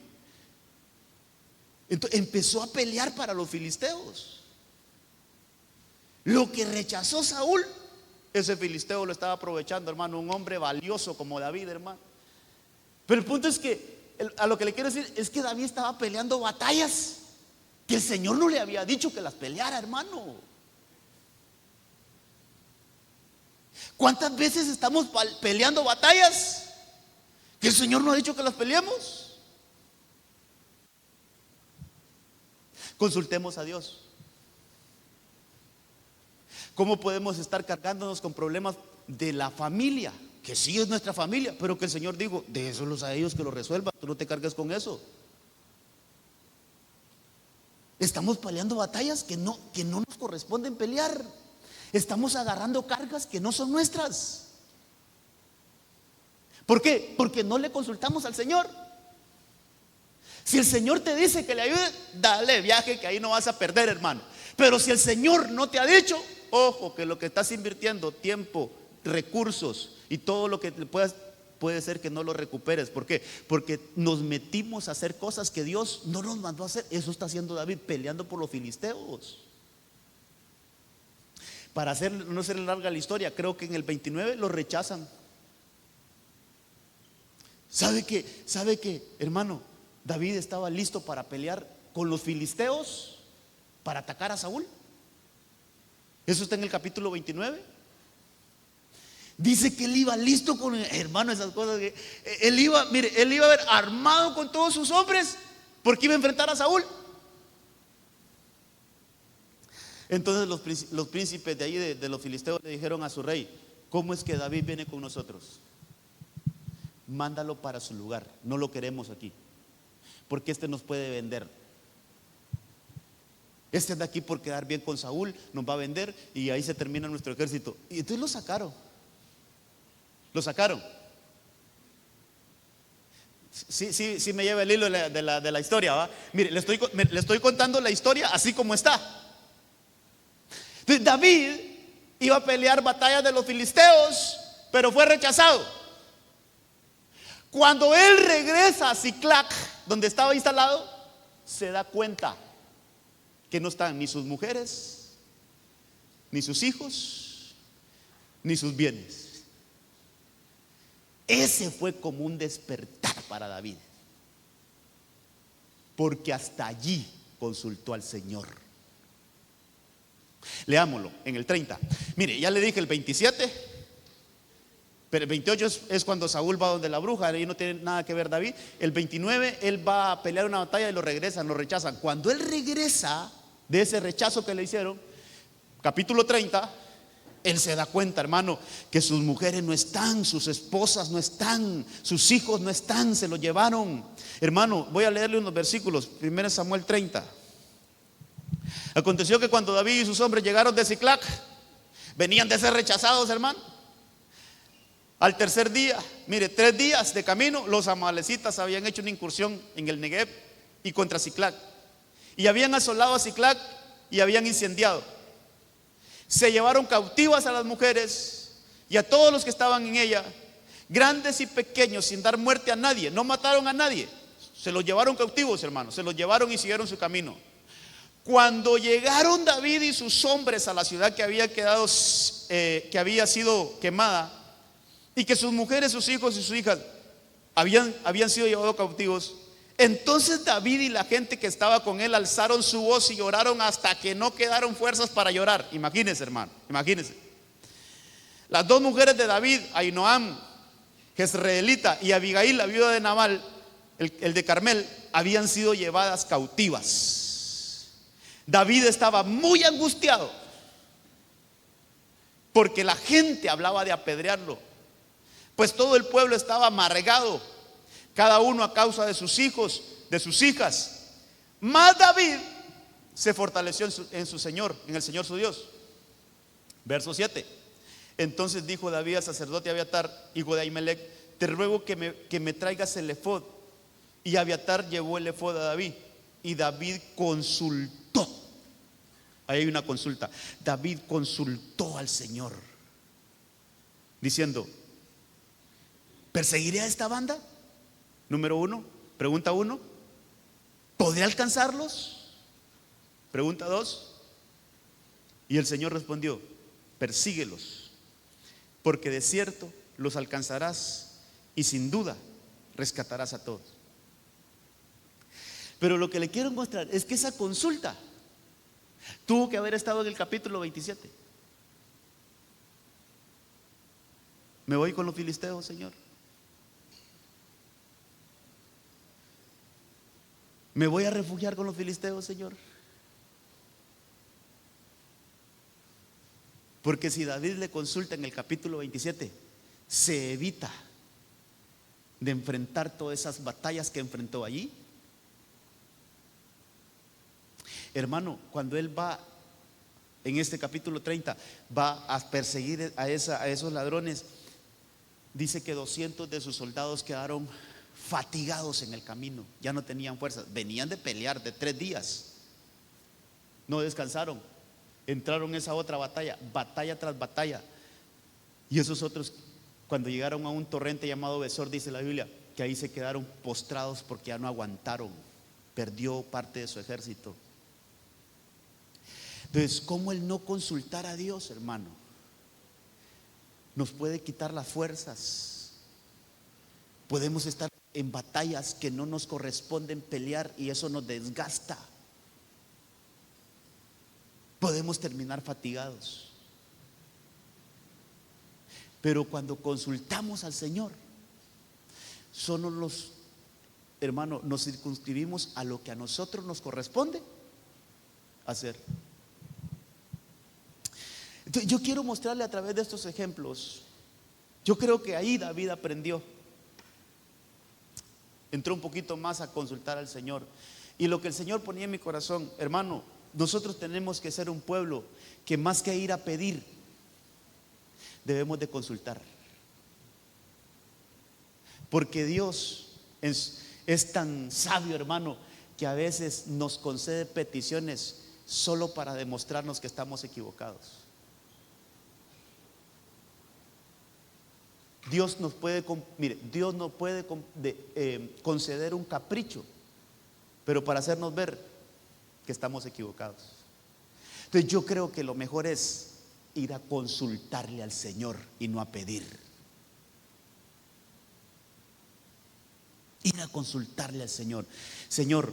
Entonces empezó a pelear para los filisteos. Lo que rechazó Saúl, ese filisteo lo estaba aprovechando, hermano. Un hombre valioso como David, hermano. Pero el punto es que, a lo que le quiero decir es que David estaba peleando batallas que el Señor no le había dicho que las peleara, hermano. ¿Cuántas veces estamos peleando batallas que el Señor no ha dicho que las peleemos? Consultemos a Dios. ¿Cómo podemos estar cargándonos con problemas de la familia? Que sí es nuestra familia, pero que el Señor dijo: déjenlos a ellos que lo resuelvan, tú no te cargues con eso. Estamos peleando batallas que no nos corresponden pelear. Estamos agarrando cargas que no son nuestras. ¿Por qué? Porque no le consultamos al Señor. Si el Señor te dice que le ayude, dale viaje, que ahí no vas a perder, hermano. Pero si el Señor no te ha dicho, ojo, que lo que estás invirtiendo, tiempo, recursos y todo lo que puedas, puede ser que no lo recuperes. ¿Por qué? Porque nos metimos a hacer cosas que Dios no nos mandó a hacer. Eso está haciendo David, peleando por los filisteos. Para no ser larga la historia, creo que en el 29 lo rechazan. ¿Sabe que, hermano? David estaba listo para pelear con los filisteos, para atacar a Saúl. Eso está en el capítulo 29. Dice que él iba listo con, hermano, esas cosas que él iba, mire, él iba a ver armado con todos sus hombres, porque iba a enfrentar a Saúl. Entonces los príncipes de ahí de los filisteos le dijeron a su rey: ¿cómo es que David viene con nosotros? Mándalo para su lugar, no lo queremos aquí, porque este nos puede vender. Este anda aquí por quedar bien con Saúl, nos va a vender y ahí se termina nuestro ejército. Y entonces lo sacaron. Sí me lleva el hilo de la historia, ¿va? Mire, le estoy contando la historia así como está. Entonces, David iba a pelear batallas de los filisteos, pero fue rechazado. Cuando él regresa a Siclac, donde estaba instalado, se da cuenta que no están ni sus mujeres, ni sus hijos, ni sus bienes. Ese fue como un despertar para David, porque hasta allí consultó al Señor. Leámoslo en el 30. Mire, ya le dije el 27, pero el 28 es cuando Saúl va donde la bruja, ahí no tiene nada que ver David. El 29 él va a pelear una batalla y lo rechazan. Cuando él regresa de ese rechazo que le hicieron, capítulo 30, él se da cuenta, hermano, que sus mujeres no están, sus esposas no están, sus hijos no están, se los llevaron. Hermano, voy a leerle unos versículos. 1 Samuel 30. Aconteció que cuando David y sus hombres llegaron de Siclac, venían de ser rechazados, hermano. Al tercer día, mire, 3 días de camino, los amalecitas habían hecho una incursión en el Negev y contra Siclac, y habían asolado a Siclac y habían incendiado. Se llevaron cautivas a las mujeres y a todos los que estaban en ella, grandes y pequeños, sin dar muerte a nadie. No mataron a nadie, se los llevaron cautivos, hermanos. Se los llevaron y siguieron su camino. Cuando llegaron David y sus hombres a la ciudad que había sido quemada, y que sus mujeres, sus hijos y sus hijas habían sido llevados cautivos, entonces David y la gente que estaba con él alzaron su voz y lloraron hasta que no quedaron fuerzas para llorar. Imagínense, hermano, imagínense. Las 2 mujeres de David, Ahinoam, jezreelita, y Abigail, la viuda de Nabal, el de Carmel, habían sido llevadas cautivas. David estaba muy angustiado porque la gente hablaba de apedrearlo, pues todo el pueblo estaba amargado, cada uno a causa de sus hijos, de sus hijas. Mas David se fortaleció en su Señor, en el Señor su Dios. Verso 7. Entonces dijo David al sacerdote Abiatar, hijo de Ahimelech: te ruego que me traigas el efod. Y Abiatar llevó el efod a David. Y David consultó. Ahí hay una consulta. David consultó al Señor, diciendo: ¿perseguiré a esta banda? Número uno. Pregunta uno: ¿podré alcanzarlos? Pregunta dos. Y el Señor respondió: persíguelos, porque de cierto los alcanzarás y sin duda rescatarás a todos. Pero lo que le quiero mostrar es que esa consulta tuvo que haber estado en el capítulo 27. Me voy con los filisteos, Señor. Me voy a refugiar con los filisteos, Señor. Porque si David le consulta en el capítulo 27, se evita de enfrentar todas esas batallas que enfrentó allí. Hermano, cuando él va en este capítulo 30, va a perseguir a esos ladrones, dice que 200 de sus soldados quedaron fatigados en el camino, ya no tenían fuerzas, venían de pelear de 3 días, no descansaron, entraron en esa otra batalla, batalla tras batalla. Y esos otros, cuando llegaron a un torrente llamado Besor, dice la Biblia, que ahí se quedaron postrados porque ya no aguantaron, perdió parte de su ejército. Entonces, ¿cómo el no consultar a Dios, hermano, nos puede quitar las fuerzas? Podemos estar en batallas que no nos corresponden pelear y eso nos desgasta. Podemos terminar fatigados. Pero cuando consultamos al Señor, solo hermanos, nos circunscribimos a lo que a nosotros nos corresponde hacer. Entonces, yo quiero mostrarle a través de estos ejemplos. Yo creo que ahí David aprendió, entró un poquito más a consultar al Señor. Y lo que el Señor ponía en mi corazón, hermano, nosotros tenemos que ser un pueblo que más que ir a pedir, debemos de consultar. Porque Dios es tan sabio, hermano, que a veces nos concede peticiones solo para demostrarnos que estamos equivocados. Dios nos puede conceder un capricho, pero para hacernos ver que estamos equivocados. Entonces yo creo que lo mejor es ir a consultarle al Señor y no a pedir. Ir a consultarle al Señor. Señor,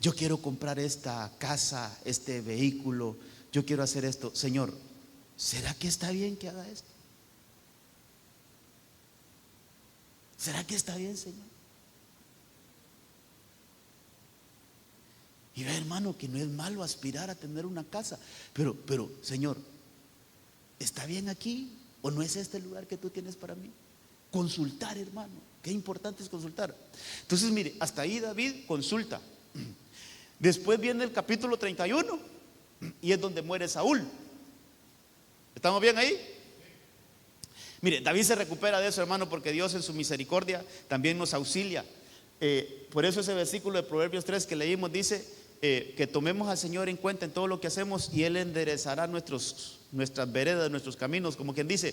yo quiero comprar esta casa, este vehículo, yo quiero hacer esto. Señor, ¿será que está bien que haga esto? ¿Será que está bien, Señor? Y ve, hermano, que no es malo aspirar a tener una casa, pero Señor, ¿está bien aquí o no es este el lugar que tú tienes para mí? Consultar, hermano, qué importante es consultar. Entonces, mire, hasta ahí David consulta. Después viene el capítulo 31 y es donde muere Saúl. ¿Estamos bien ahí? Mire, David se recupera de eso, hermano, porque Dios en su misericordia también nos auxilia. Por eso ese versículo de Proverbios 3 que leímos dice que tomemos al Señor en cuenta en todo lo que hacemos y Él enderezará nuestras veredas, nuestros caminos. Como quien dice,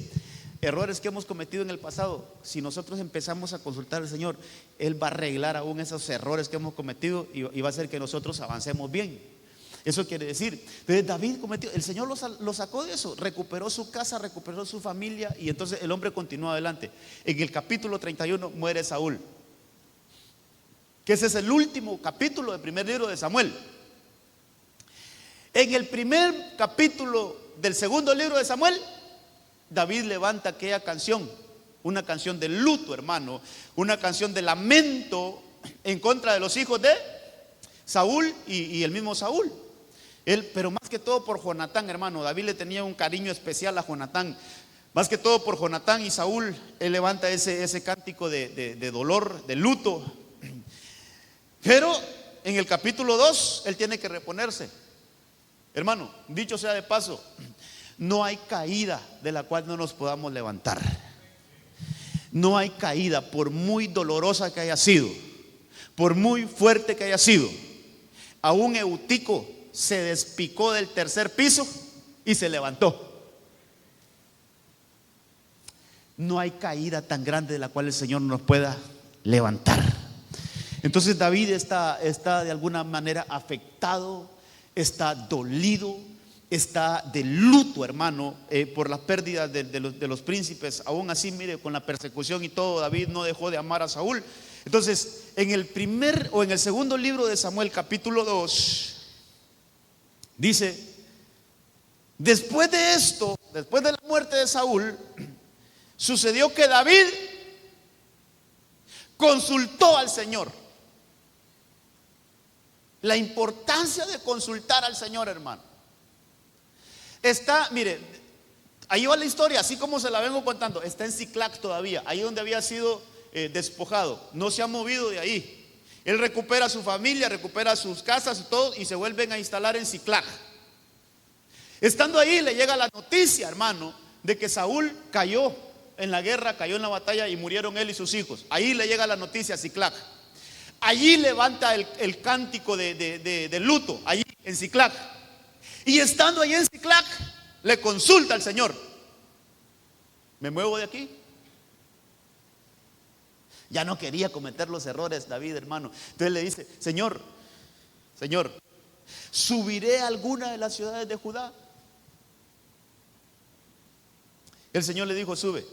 errores que hemos cometido en el pasado, si nosotros empezamos a consultar al Señor, Él va a arreglar aún esos errores que hemos cometido y va a hacer que nosotros avancemos bien. Eso quiere decir, entonces David cometió, el Señor lo sacó de eso, recuperó su casa, recuperó su familia y entonces el hombre continuó adelante. En el capítulo 31 muere Saúl, que ese es el último capítulo del primer libro de Samuel. En el primer capítulo del segundo libro de Samuel, David levanta aquella canción, una canción de luto, hermano, una canción de lamento en contra de los hijos de Saúl y el mismo Saúl. Pero más que todo por Jonatán, hermano. David le tenía un cariño especial a Jonatán. Más que todo por Jonatán y Saúl, él levanta ese cántico de dolor, de luto. Pero en el capítulo 2, él tiene que reponerse. Hermano, dicho sea de paso, no hay caída de la cual no nos podamos levantar. No hay caída, por muy dolorosa que haya sido, por muy fuerte que haya sido. Aún Eutico se despicó del tercer piso y se levantó. No hay caída tan grande de la cual el Señor nos pueda levantar. Entonces David está de alguna manera afectado, está dolido, está de luto, hermano, por la pérdida de los príncipes. Aún así, mire, con la persecución y todo, David no dejó de amar a Saúl. Entonces, en el segundo libro de Samuel, capítulo 2, dice: después de esto, después de la muerte de Saúl, sucedió que David consultó al Señor. La importancia de consultar al Señor, hermano. Mire, ahí va la historia, así como se la vengo contando. Está en Siclac todavía, ahí donde había sido despojado. No se ha movido de ahí. Él recupera a su familia, recupera sus casas y todo, y se vuelven a instalar en Siclac. Estando ahí, le llega la noticia, hermano, de que Saúl cayó en la guerra, cayó en la batalla y murieron él y sus hijos. Ahí le llega la noticia a Siclac. Allí levanta el cántico de luto, allí en Siclac. Y estando allí en Siclac, le consulta al Señor: ¿me muevo de aquí? Ya no quería cometer los errores David, hermano. Entonces le dice: Señor, ¿subiré a alguna de las ciudades de Judá? El Señor le dijo: sube.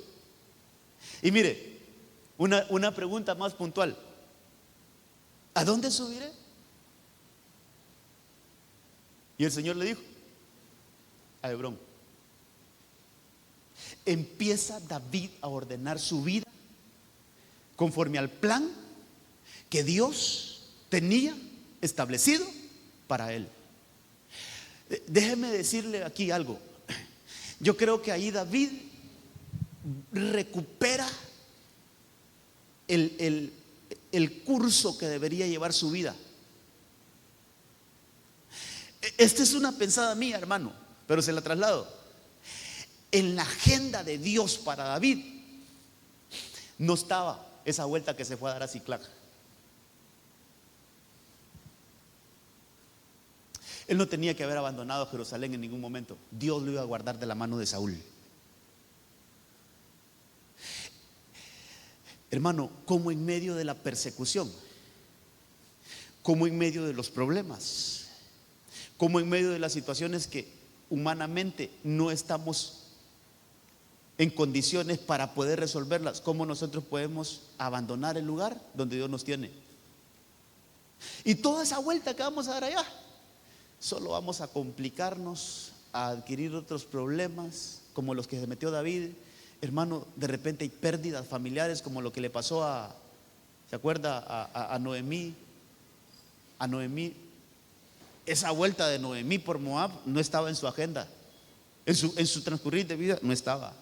Y mire, una pregunta más puntual: ¿a dónde subiré? Y el Señor le dijo: a Hebrón. Empieza David a ordenar su vida conforme al plan que Dios tenía establecido para él. Déjeme decirle aquí algo. Yo creo que ahí David recupera el curso que debería llevar su vida. Esta es una pensada mía, hermano, pero se la traslado. En la agenda de Dios para David no estaba esa vuelta que se fue a dar a Siclac. Él no tenía que haber abandonado Jerusalén en ningún momento. Dios lo iba a guardar de la mano de Saúl. Hermano, como en medio de la persecución, como en medio de los problemas, como en medio de las situaciones que humanamente no estamos en condiciones para poder resolverlas, ¿cómo nosotros podemos abandonar el lugar donde Dios nos tiene? Y toda esa vuelta que vamos a dar allá, solo vamos a complicarnos, a adquirir otros problemas como los que se metió David. Hermano, de repente hay pérdidas familiares como lo que le pasó ¿se acuerda? A Noemí. A Noemí. Esa vuelta de Noemí por Moab no estaba en su agenda. En su transcurrir de vida no estaba.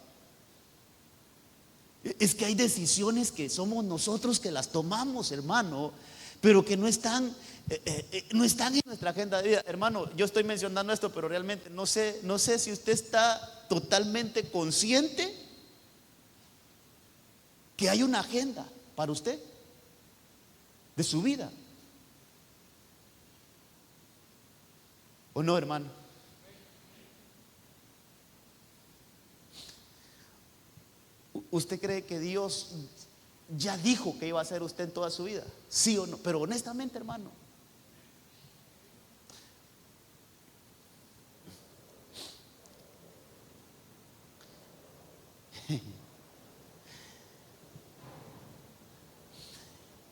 Es que hay decisiones que somos nosotros que las tomamos, hermano, pero que no están en nuestra agenda de vida. Hermano, yo estoy mencionando esto, pero realmente no sé si usted está totalmente consciente que hay una agenda para usted de su vida, ¿o no, hermano? ¿Usted cree que Dios ya dijo que iba a hacer usted en toda su vida? ¿Sí o no? Pero honestamente, hermano,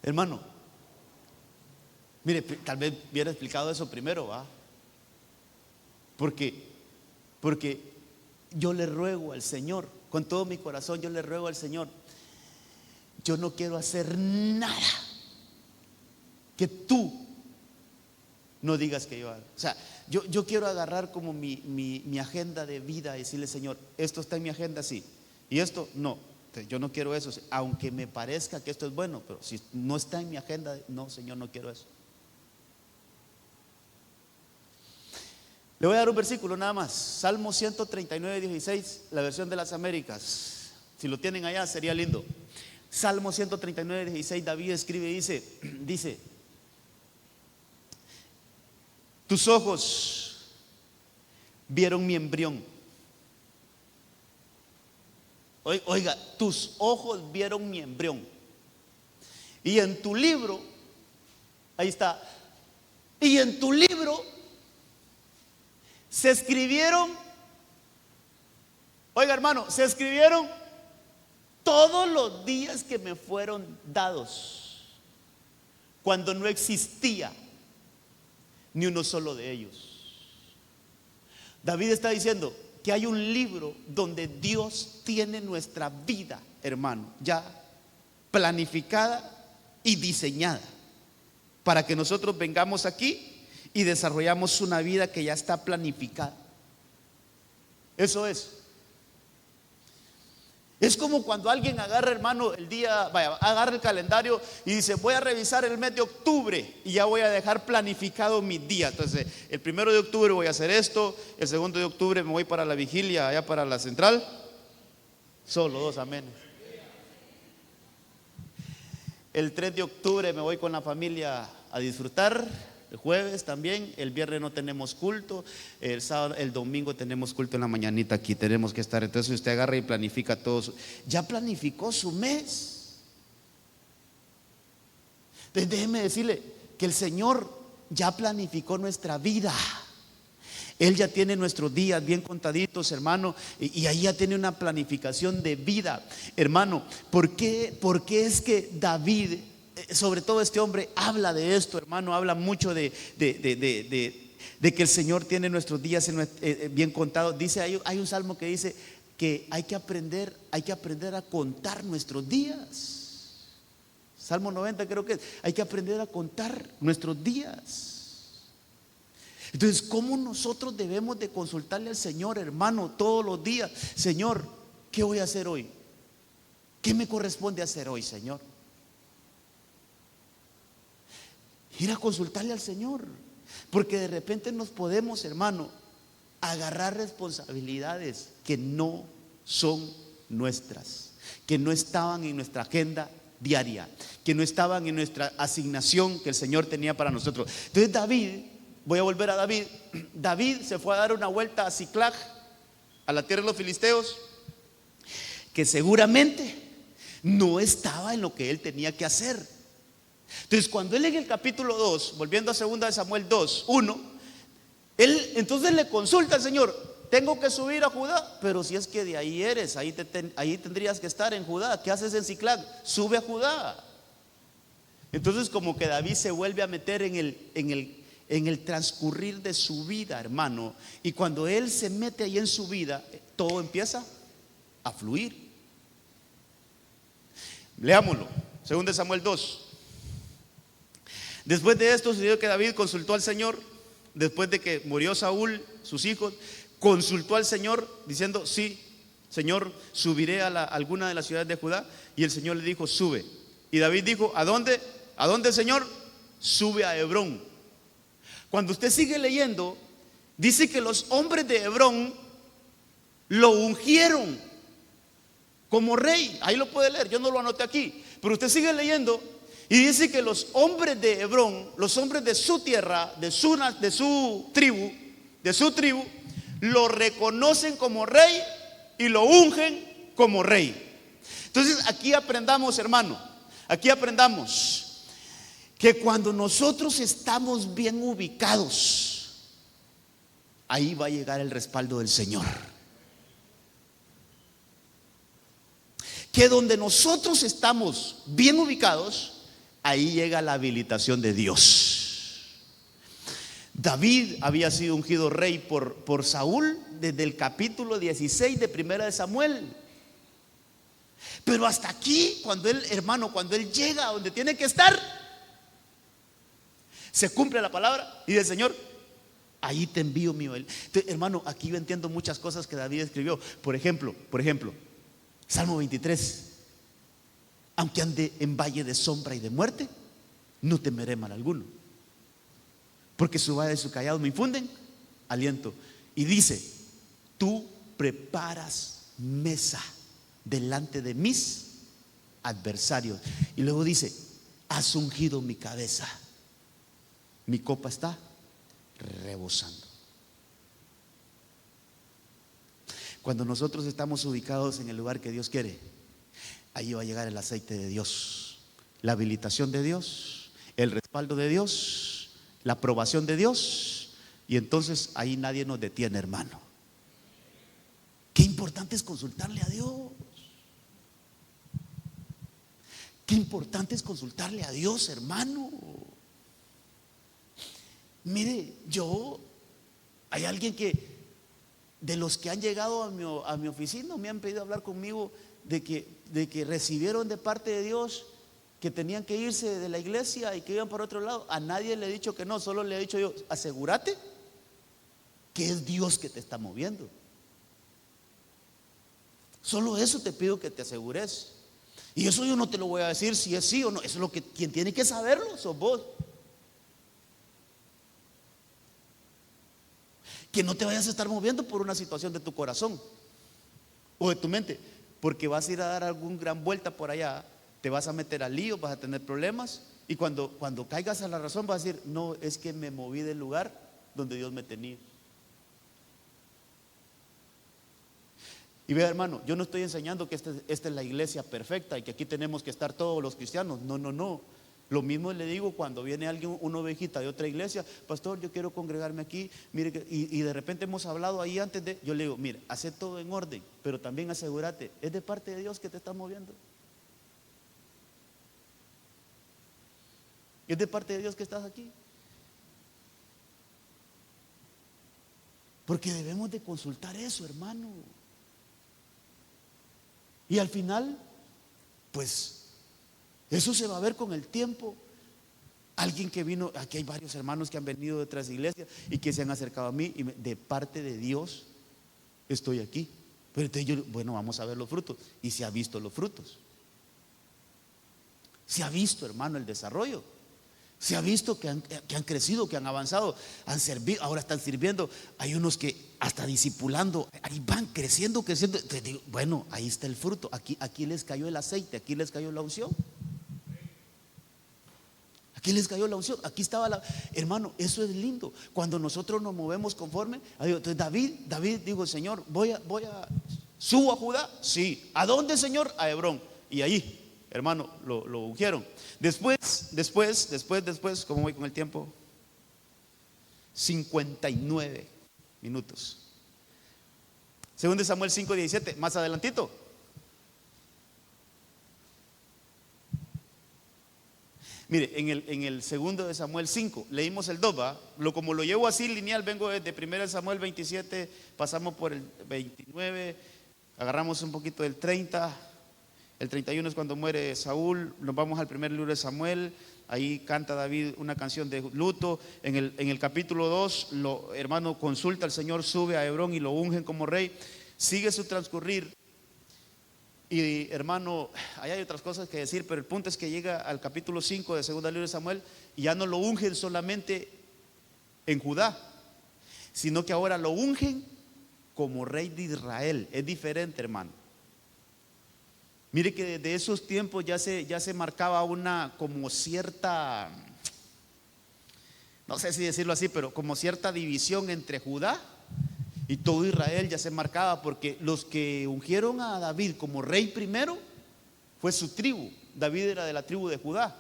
hermano, mire, tal vez hubiera explicado eso primero, ¿va? Porque yo le ruego al Señor, con todo mi corazón, yo le ruego al Señor: yo no quiero hacer nada que tú no digas que yo haga. O sea, yo quiero agarrar como mi agenda de vida y decirle: Señor, esto está en mi agenda, sí, y esto no. Yo no quiero eso, aunque me parezca que esto es bueno, pero si no está en mi agenda, no, Señor, no quiero eso. Le voy a dar un versículo nada más. Salmo 139, 16, la versión de las Américas. Si lo tienen allá sería lindo. Salmo 139, 16, David escribe y dice, tus ojos vieron mi embrión. Oiga, tus ojos vieron mi embrión. Y en tu libro, ahí está, y en tu libro se escribieron, oiga hermano, se escribieron todos los días que me fueron dados, cuando no existía ni uno solo de ellos. David está diciendo que hay un libro donde Dios tiene nuestra vida, hermano, ya planificada y diseñada para que nosotros vengamos aquí y desarrollamos una vida que ya está planificada. Eso es. Es como cuando alguien agarra, hermano, agarra el calendario y dice, voy a revisar el mes de octubre y ya voy a dejar planificado mis días. Entonces, el 1 de octubre voy a hacer esto, el 2 de octubre me voy para la vigilia, allá para la central. Solo 2 amén. El 3 de octubre me voy con la familia a disfrutar. El jueves también, el viernes no tenemos culto, el sábado, el domingo tenemos culto en la mañanita aquí, tenemos que estar. Entonces usted agarra y planifica todo. Ya planificó su mes. Entonces déjeme decirle que el Señor ya planificó nuestra vida. Él ya tiene nuestros días bien contaditos, hermano, y ahí ya tiene una planificación de vida, hermano. ¿Por qué es que David, sobre todo este hombre, habla de esto, hermano? Habla mucho de que el Señor tiene nuestros días bien contados. Dice, hay un salmo que dice que hay que aprender a contar nuestros días. Salmo 90 creo que es. Hay que aprender a contar nuestros días. Entonces, ¿cómo nosotros debemos de consultarle al Señor, hermano, todos los días? Señor, ¿qué voy a hacer hoy? ¿Qué me corresponde hacer hoy, Señor? Ir a consultarle al Señor, porque de repente nos podemos, hermano, agarrar responsabilidades que no son nuestras, que no estaban en nuestra agenda diaria, que no estaban en nuestra asignación que el Señor tenía para nosotros. Entonces David, voy a volver a David. David se fue a dar una vuelta a Siclag, a la tierra de los filisteos, que seguramente no estaba en lo que él tenía que hacer. Entonces cuando él en el capítulo 2, volviendo a 2 de Samuel 2, 1, él entonces le consulta al Señor: tengo que subir a Judá, pero si es que de ahí eres, ahí tendrías que estar en Judá. ¿Qué haces en Siclag? Sube a Judá. Entonces como que David se vuelve a meter en el transcurrir de su vida, hermano. Y cuando él se mete ahí en su vida, todo empieza a fluir. Leámoslo, 2 de Samuel 2. Después de esto sucedió que David consultó al Señor. Después de que murió Saúl, sus hijos, consultó al Señor diciendo: sí, Señor, subiré a alguna de las ciudades de Judá. Y el Señor le dijo: sube. Y David dijo: ¿a dónde? ¿A dónde, Señor? Sube a Hebrón. Cuando usted sigue leyendo, dice que los hombres de Hebrón lo ungieron como rey. Ahí lo puede leer, yo no lo anoté aquí, pero usted sigue leyendo y dice que los hombres de Hebrón, los hombres de su tierra, de su tribu, lo reconocen como rey y lo ungen como rey. Entonces aquí aprendamos, hermano, aquí aprendamos que cuando nosotros estamos bien ubicados, ahí va a llegar el respaldo del Señor. Que donde nosotros estamos bien ubicados, ahí llega la habilitación de Dios. David había sido ungido rey por Saúl desde el capítulo 16 de 1 de Samuel. Pero hasta aquí, cuando él llega a donde tiene que estar, se cumple la palabra y del Señor: ahí te envío, mi Joel. Entonces, hermano, aquí yo entiendo muchas cosas que David escribió. Por ejemplo, Salmo 23: aunque ande en valle de sombra y de muerte, no temeré mal alguno, porque su vara y su callado me infunden aliento. Y dice: tú preparas mesa delante de mis adversarios. Y luego dice: has ungido mi cabeza, mi copa está rebosando. Cuando nosotros estamos ubicados en el lugar que Dios quiere, ahí va a llegar el aceite de Dios, la habilitación de Dios, el respaldo de Dios, la aprobación de Dios, y entonces ahí nadie nos detiene, hermano. Qué importante es consultarle a Dios. Qué importante es consultarle a Dios, hermano. Mire, hay alguien que, de los que han llegado a mi oficina, me han pedido hablar conmigo de que recibieron de parte de Dios que tenían que irse de la iglesia y que iban por otro lado. A nadie le he dicho que no, solo le he dicho yo: asegúrate que es Dios que te está moviendo. Solo eso te pido, que te asegures. Y eso yo no te lo voy a decir si es sí o no. Eso es lo que quien tiene que saberlo, sos vos. Que no te vayas a estar moviendo por una situación de tu corazón o de tu mente, porque vas a ir a dar algún gran vuelta por allá, te vas a meter al lío, vas a tener problemas, y cuando caigas a la razón vas a decir: no, es que me moví del lugar donde Dios me tenía. Y vea, hermano, yo no estoy enseñando que esta es la iglesia perfecta y que aquí tenemos que estar todos los cristianos. No, no, no. Lo mismo le digo cuando viene alguien, una ovejita de otra iglesia: pastor, yo quiero congregarme aquí, mire, y de repente hemos hablado ahí antes de, yo le digo: mire, hace todo en orden, pero también asegúrate, es de parte de Dios que te está moviendo. Es de parte de Dios que estás aquí. Porque debemos de consultar eso, hermano. Y al final, pues, eso se va a ver con el tiempo. Alguien que vino, aquí hay varios hermanos que han venido de otras iglesias y que se han acercado a mí y de parte de Dios estoy aquí. Pero entonces yo, bueno, vamos a ver los frutos. Y se ha visto los frutos. Se ha visto, hermano, el desarrollo. Se ha visto que han crecido, que han avanzado, han servido, ahora están sirviendo. Hay unos que hasta discipulando, ahí van creciendo. Entonces digo, bueno, ahí está el fruto. Aquí les cayó el aceite, aquí les cayó la unción. Aquí les cayó la unción, aquí estaba hermano, eso es lindo. Cuando nosotros nos movemos conforme a Dios. Entonces David dijo: Señor, subo a Judá. Sí. ¿A dónde, Señor? A Hebrón. Y ahí, hermano, lo ungieron. Después, ¿cómo voy con el tiempo? 59 minutos. Según de Samuel 5:17, más adelantito. Mire, en el segundo de Samuel 5, leímos el 2, ¿va? Como lo llevo así lineal, vengo desde 1 Samuel 27, pasamos por el 29, agarramos un poquito del 30, el 31 es cuando muere Saúl, nos vamos al primer libro de Samuel, ahí canta David una canción de luto. En el capítulo 2, hermano, consulta al Señor, sube a Hebrón y lo ungen como rey, sigue su transcurrir. Y hermano, ahí hay otras cosas que decir, pero el punto es que llega al capítulo 5 de segunda libro de Samuel y ya no lo ungen solamente en Judá, sino que ahora lo ungen como rey de Israel. Es diferente, hermano. Mire que desde esos tiempos ya se marcaba una como cierta, no sé si decirlo así, pero como cierta división entre Judá y todo Israel. Ya se marcaba, porque los que ungieron a David como rey primero fue su tribu. David era de la tribu de Judá.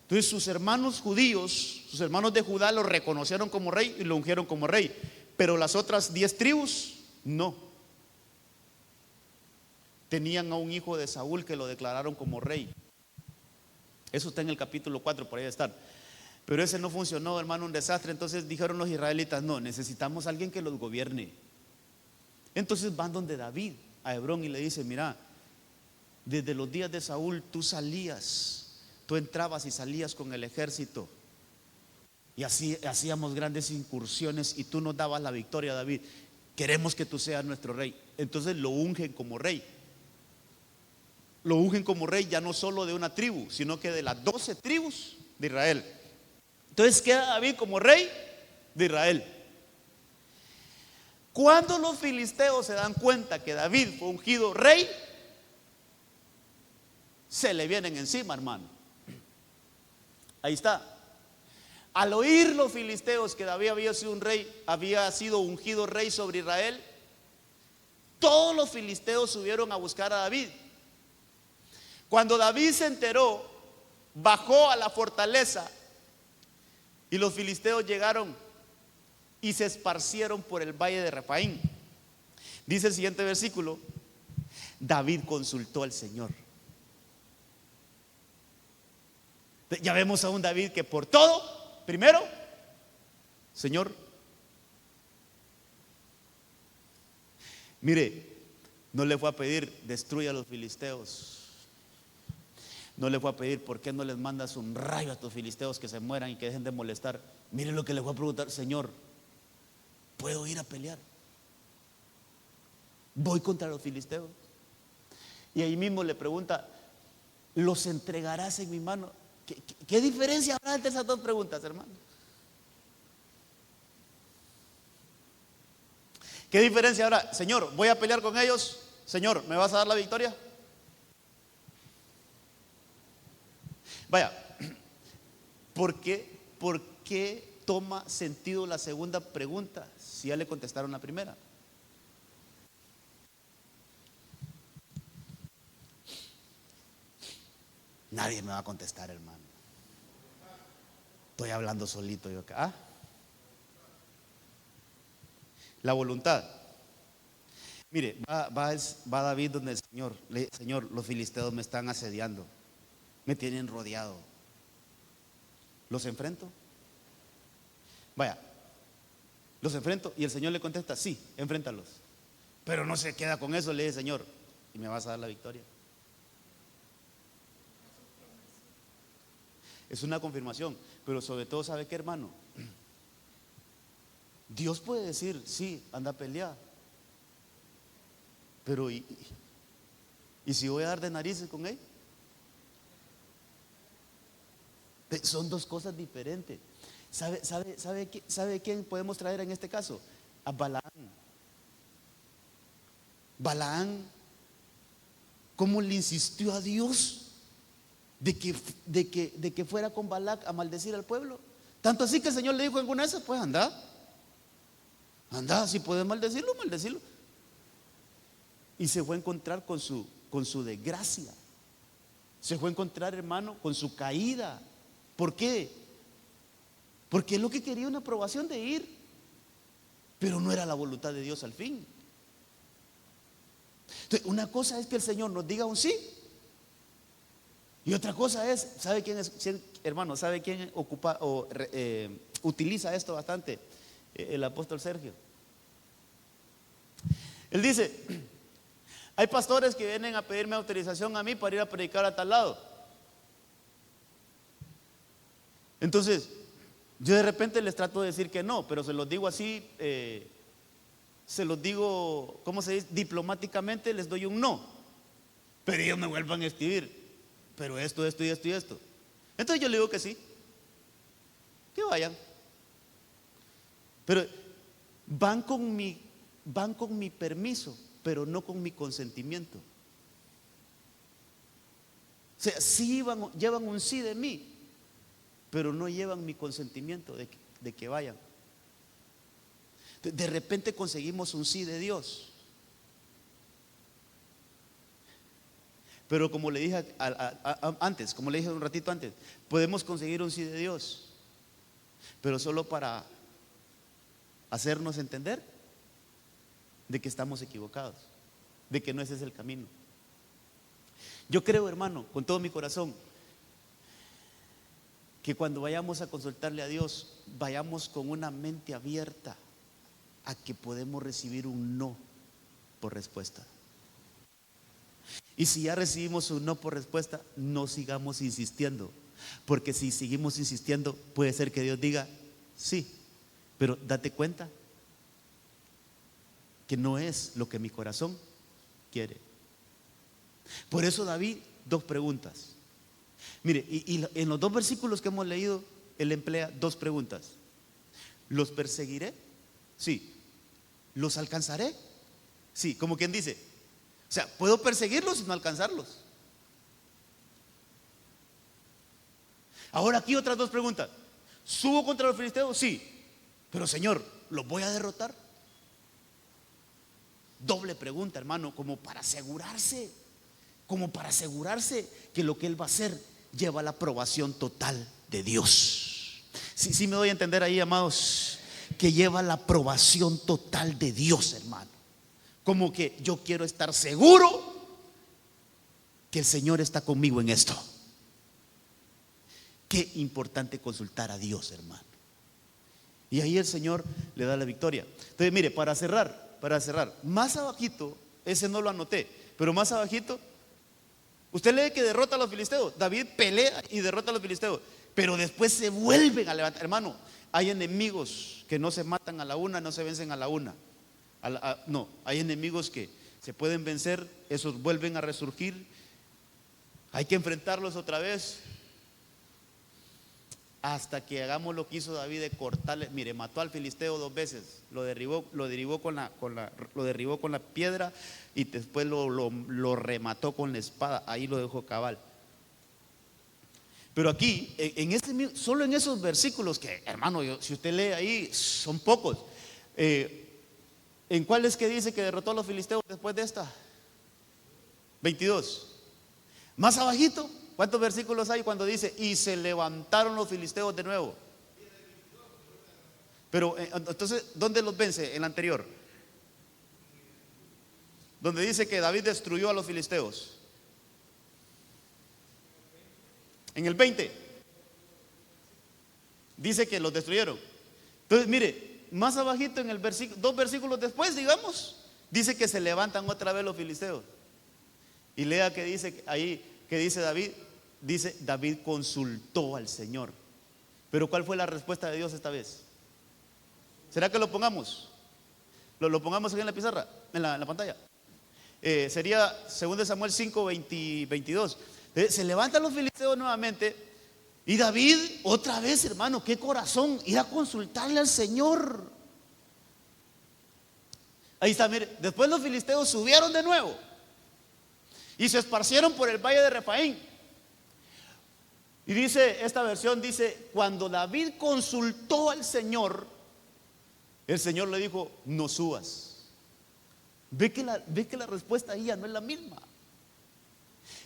Entonces sus hermanos judíos, sus hermanos de Judá, lo reconocieron como rey y lo ungieron como rey. Pero las otras 10 tribus no. Tenían a un hijo de Saúl que lo declararon como rey. Eso está en el capítulo 4, por ahí está. Pero ese no funcionó, hermano, un desastre. Entonces dijeron los israelitas: no, necesitamos a alguien que los gobierne. Entonces van donde David, a Hebrón, y le dice: mira, desde los días de Saúl tú entrabas y salías con el ejército, y así hacíamos grandes incursiones y tú nos dabas la victoria, David. Queremos que tú seas nuestro rey. Entonces lo ungen como rey. Lo ungen como rey ya no solo de una tribu, sino que de las 12 tribus de Israel. Entonces queda David como rey de Israel. Cuando los filisteos se dan cuenta que David fue ungido rey, se le vienen encima, hermano. Ahí está. Al oír los filisteos que David había sido un rey, había sido ungido rey sobre Israel, todos los filisteos subieron a buscar a David. Cuando David se enteró, bajó a la fortaleza y los filisteos llegaron y se esparcieron por el valle de Refaín. Dice el siguiente versículo: David consultó al Señor. Ya vemos a un David que por todo, primero, Señor, mire, no le fue a pedir destruya a los filisteos. No le fue a pedir por qué no les mandas un rayo a tus filisteos que se mueran y que dejen de molestar. Mire lo que le fue a preguntar: Señor, ¿puedo ir a pelear? Voy contra los filisteos. Y ahí mismo le pregunta: ¿los entregarás en mi mano? ¿Qué diferencia habrá entre esas dos preguntas, hermano? ¿Qué diferencia habrá? Señor, voy a pelear con ellos. Señor, ¿me vas a dar la victoria? Vaya, ¿por qué toma sentido la segunda pregunta si ya le contestaron la primera? Nadie me va a contestar, hermano. Estoy hablando solito yo acá. La voluntad. Mire, va David donde el Señor. Señor, los filisteos me están asediando, me tienen rodeado. ¿Los enfrento? Vaya, los enfrento. Y el Señor le contesta: sí, enfréntalos. Pero no se queda con eso, le dice: Señor, ¿y me vas a dar la victoria? Es una confirmación. Pero sobre todo, ¿sabe qué, hermano? Dios puede decir: sí, anda a pelear. Pero ¿y si voy a dar de narices con él? Son dos cosas diferentes. ¿Sabe quién podemos traer en este caso? A Balaán. Balaán, ¿cómo le insistió a Dios de que fuera con Balac a maldecir al pueblo? Tanto así que el Señor le dijo en alguna de esas: pues anda, si puedes maldecirlo, maldecirlo. Y se fue a encontrar con su desgracia. Se fue a encontrar, hermano, con su caída. ¿Por qué? Porque él lo que quería una aprobación de ir, pero no era la voluntad de Dios al fin. Entonces, una cosa es que el Señor nos diga un sí, y otra cosa es, ¿sabe quién es, hermano? ¿Sabe quién ocupa o utiliza esto bastante? El apóstol Sergio. Él dice: hay pastores que vienen a pedirme autorización a mí para ir a predicar a tal lado. Entonces, yo de repente les trato de decir que no, pero se los digo así, se los digo, ¿cómo se dice? Diplomáticamente les doy un no. Pero ellos me vuelvan a escribir: pero esto. Entonces yo le digo que sí, que vayan. Pero van con mi permiso, pero no con mi consentimiento. O sea, sí llevan un sí de mí, pero no llevan mi consentimiento de que vayan. De repente conseguimos un sí de Dios, pero como le dije antes, como le dije un ratito antes, podemos conseguir un sí de Dios, pero solo para hacernos entender de que estamos equivocados, de que no ese es el camino. Yo creo, hermano, con todo mi corazón, que cuando vayamos a consultarle a Dios, vayamos con una mente abierta a que podemos recibir un no por respuesta. Y si ya recibimos un no por respuesta, no sigamos insistiendo, porque si seguimos insistiendo, puede ser que Dios diga sí, pero date cuenta que no es lo que mi corazón quiere. Por eso David, dos preguntas. Mire, y en los dos versículos que hemos leído, él emplea dos preguntas: ¿los perseguiré? Sí. ¿Los alcanzaré? Sí. Como quien dice, o sea, ¿puedo perseguirlos y no alcanzarlos? Ahora aquí otras dos preguntas. ¿Subo contra los filisteos? Sí. Pero Señor, ¿los voy a derrotar? Doble pregunta, hermano, como para asegurarse que lo que él va a hacer lleva la aprobación total de Dios. Sí me doy a entender ahí, amados, que lleva la aprobación total de Dios, hermano. Como que yo quiero estar seguro que el Señor está conmigo en esto. Qué importante consultar a Dios, hermano. Y ahí el Señor le da la victoria. Entonces, mire, para cerrar, más abajito, ese no lo anoté, pero más abajito, usted lee que derrota a los filisteos. David pelea y derrota a los filisteos, pero después se vuelven a levantar. Hermano, hay enemigos que no se matan a la una, no se vencen a la una. No, hay enemigos que se pueden vencer, esos vuelven a resurgir. Hay que enfrentarlos otra vez hasta que hagamos lo que hizo David de cortarle. Mire, mató al filisteo 2 veces, lo derribó con la piedra y después lo remató con la espada. Ahí lo dejó cabal. Pero aquí, solo en esos versículos que, hermano, si usted lee ahí, son pocos. ¿En cuál es que dice que derrotó a los filisteos después de esta? 22. Más abajito, ¿cuántos versículos hay cuando dice y se levantaron los filisteos de nuevo? Pero entonces, ¿dónde los vence? En el anterior, donde dice que David destruyó a los filisteos. En el 20 dice que los destruyeron. Entonces, mire, más abajito en el versículo, 2 versículos después, digamos, dice que se levantan otra vez los filisteos. Y lea que dice ahí, que dice David consultó al Señor. Pero ¿cuál fue la respuesta de Dios esta vez? ¿Será que lo pongamos? Lo pongamos aquí en la pizarra, en la pantalla. Sería 2 Samuel 5, 22. Se levantan los filisteos nuevamente y David, otra vez, hermano, qué corazón, ir a consultarle al Señor. Ahí está, mire, después los filisteos subieron de nuevo y se esparcieron por el valle de Refaín. Y dice, esta versión dice, cuando David consultó al Señor, el Señor le dijo, no subas. Ve que la respuesta ahí ya no es la misma.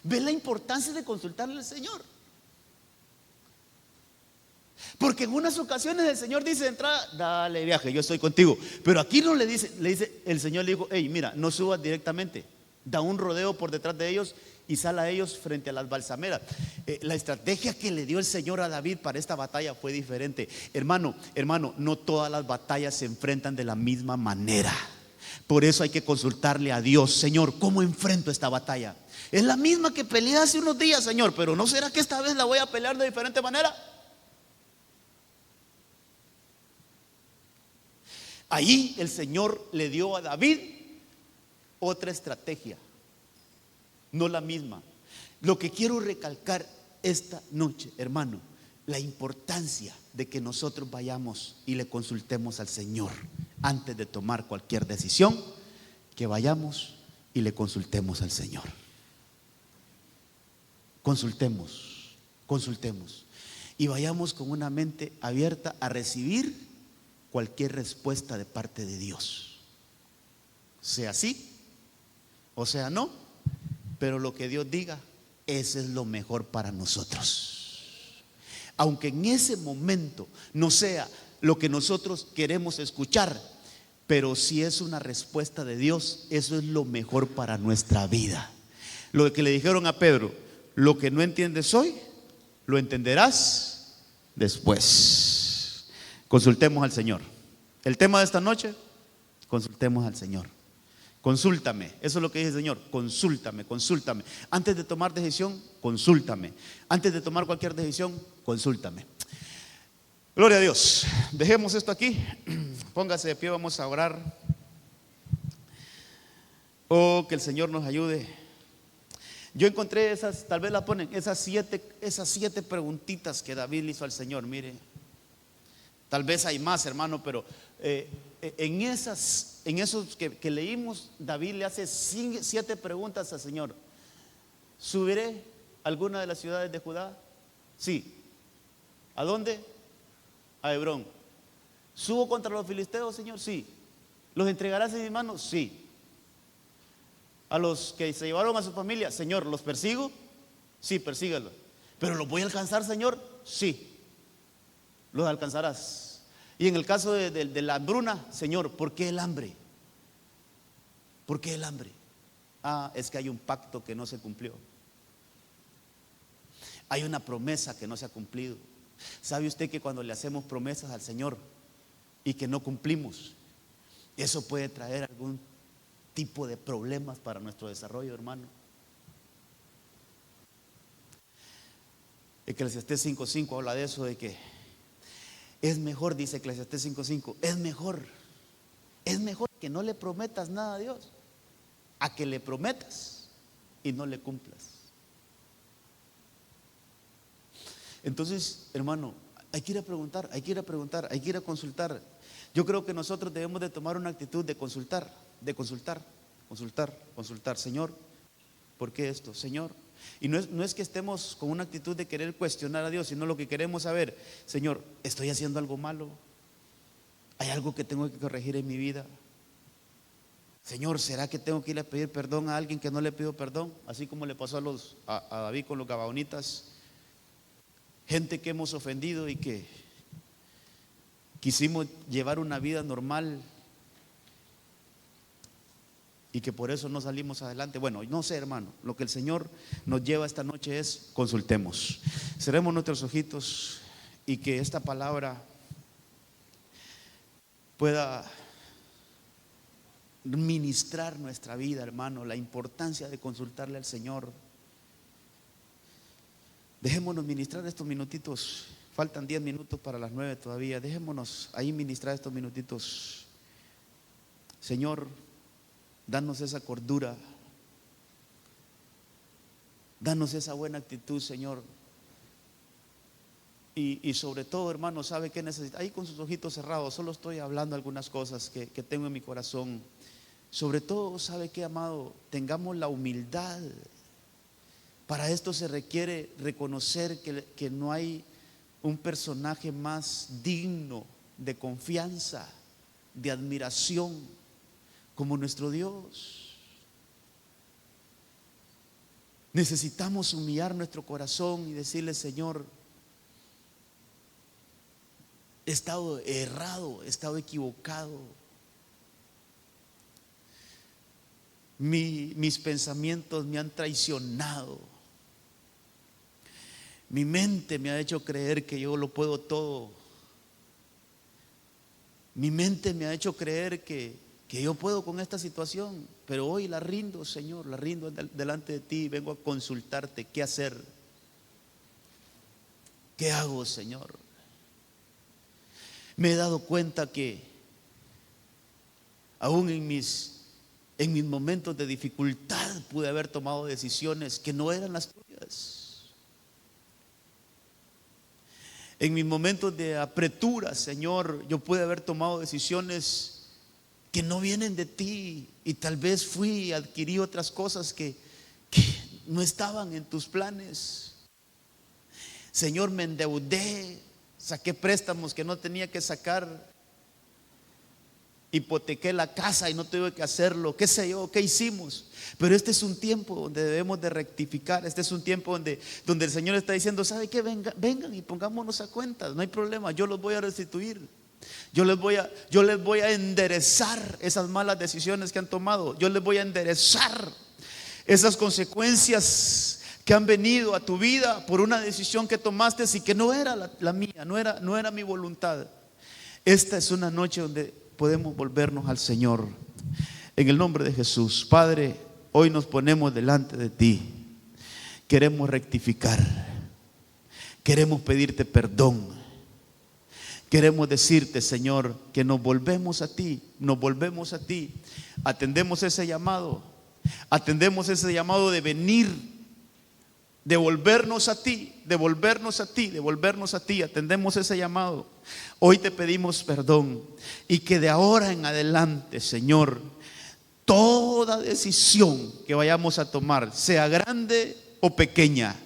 Ve la importancia de consultarle al Señor. Porque en unas ocasiones el Señor dice de entrada, dale viaje, yo estoy contigo. Pero aquí no le dice, el Señor le dijo, hey, mira, no subas directamente. Da un rodeo por detrás de ellos y sal a ellos frente a las balsameras. La estrategia que le dio el Señor a David para esta batalla fue diferente. Hermano, no todas las batallas se enfrentan de la misma manera. Por eso hay que consultarle a Dios. Señor, ¿cómo enfrento esta batalla? Es la misma que peleé hace unos días, Señor, pero ¿no será que esta vez la voy a pelear de diferente manera? Ahí el Señor le dio a David otra estrategia, no la misma. Lo que quiero recalcar esta noche, hermano, la importancia de que nosotros vayamos y le consultemos al Señor antes de tomar cualquier decisión, que vayamos y le consultemos al Señor. Consultemos y vayamos con una mente abierta a recibir cualquier respuesta de parte de Dios, sea sí o sea no, pero lo que Dios diga, eso es lo mejor para nosotros. Aunque en ese momento no sea lo que nosotros queremos escuchar, pero si es una respuesta de Dios, eso es lo mejor para nuestra vida. Lo que le dijeron a Pedro, lo que no entiendes hoy, lo entenderás después. Consultemos al Señor. El tema de esta noche, consultemos al Señor. Consúltame, eso es lo que dice el Señor, consúltame. Antes de tomar decisión, consúltame. Antes de tomar cualquier decisión, consúltame. Gloria a Dios. Dejemos esto aquí. Póngase de pie, vamos a orar. Oh, que el Señor nos ayude. Yo encontré esas, tal vez la ponen, esas siete preguntitas que David le hizo al Señor. Mire, tal vez hay más, hermano, pero en esos que leímos, David le hace 7 preguntas al Señor. ¿Subiré a alguna de las ciudades de Judá? Sí. ¿A dónde? A Hebrón. ¿Subo contra los filisteos, Señor? Sí. ¿Los entregarás en mis manos? Sí. ¿A los que se llevaron a su familia? Señor, ¿los persigo? Sí, persígalos. ¿Pero los voy a alcanzar, Señor? Sí, los alcanzarás. Y en el caso de la hambruna, Señor, ¿por qué el hambre? ¿Por qué el hambre? Ah, es que hay un pacto que no se cumplió. Hay una promesa que no se ha cumplido. ¿Sabe usted que cuando le hacemos promesas al Señor y que no cumplimos, eso puede traer algún tipo de problemas para nuestro desarrollo, hermano? Eclesiastés 5:5 habla de eso, de que es mejor, dice Eclesiastés 5:5, es mejor que no le prometas nada a Dios a que le prometas y no le cumplas. Entonces, hermano, hay que ir a preguntar, hay que ir a preguntar, hay que ir a consultar. Yo creo que nosotros debemos de tomar una actitud de consultar, Señor, ¿por qué esto? Señor. Y no es que estemos con una actitud de querer cuestionar a Dios, sino lo que queremos saber, Señor, ¿estoy haciendo algo malo? ¿Hay algo que tengo que corregir en mi vida? Señor, ¿será que tengo que ir a pedir perdón a alguien que no le pido perdón? Así como le pasó a David con los gabaonitas. Gente que hemos ofendido y que quisimos llevar una vida normal y que por eso no salimos adelante. Bueno, no sé, hermano, lo que el Señor nos lleva esta noche es consultemos. Cerremos nuestros ojitos y que esta palabra pueda ministrar nuestra vida, hermano, la importancia de consultarle al Señor. Dejémonos ministrar estos minutitos. Faltan 10 minutos para las 9 todavía. Dejémonos ahí ministrar estos minutitos. Señor, danos esa cordura, danos esa buena actitud, Señor. Y sobre todo, hermano, ¿sabe qué necesita? Ahí con sus ojitos cerrados, solo estoy hablando algunas cosas que tengo en mi corazón. Sobre todo, ¿sabe qué, amado? Tengamos la humildad. Para esto se requiere reconocer que no hay un personaje más digno de confianza, de admiración, como nuestro Dios. Necesitamos humillar nuestro corazón y decirle, Señor, he estado errado, he estado equivocado. Mis pensamientos me han traicionado. Mi mente me ha hecho creer que yo lo puedo todo. Mi mente me ha hecho creer que yo puedo con esta situación, pero hoy la rindo, Señor, la rindo delante de ti y vengo a consultarte qué hacer. ¿Qué hago, Señor? Me he dado cuenta que aún en mis momentos de dificultad pude haber tomado decisiones que no eran las tuyas. En mis momentos de apretura, Señor, yo pude haber tomado decisiones que no vienen de ti y tal vez fui y adquirí otras cosas que no estaban en tus planes. Señor, me endeudé, saqué préstamos que no tenía que sacar, hipotequé la casa y no tuve que hacerlo, qué sé yo, qué hicimos. Pero este es un tiempo donde debemos de rectificar. Este es un tiempo donde el Señor está diciendo, ¿sabe qué? Vengan y pongámonos a cuentas, no hay problema, yo los voy a restituir. Yo les voy a enderezar esas malas decisiones que han tomado. Yo les voy a enderezar esas consecuencias que han venido a tu vida por una decisión que tomaste y que no era la mía, no era mi voluntad. Esta es una noche donde podemos volvernos al Señor. En el nombre de Jesús, Padre, hoy nos ponemos delante de ti. Queremos rectificar. Queremos pedirte perdón. Queremos decirte, Señor, que nos volvemos a ti. Atendemos ese llamado de venir, de volvernos a ti. Atendemos ese llamado. Hoy te pedimos perdón y que de ahora en adelante, Señor, toda decisión que vayamos a tomar, sea grande o pequeña,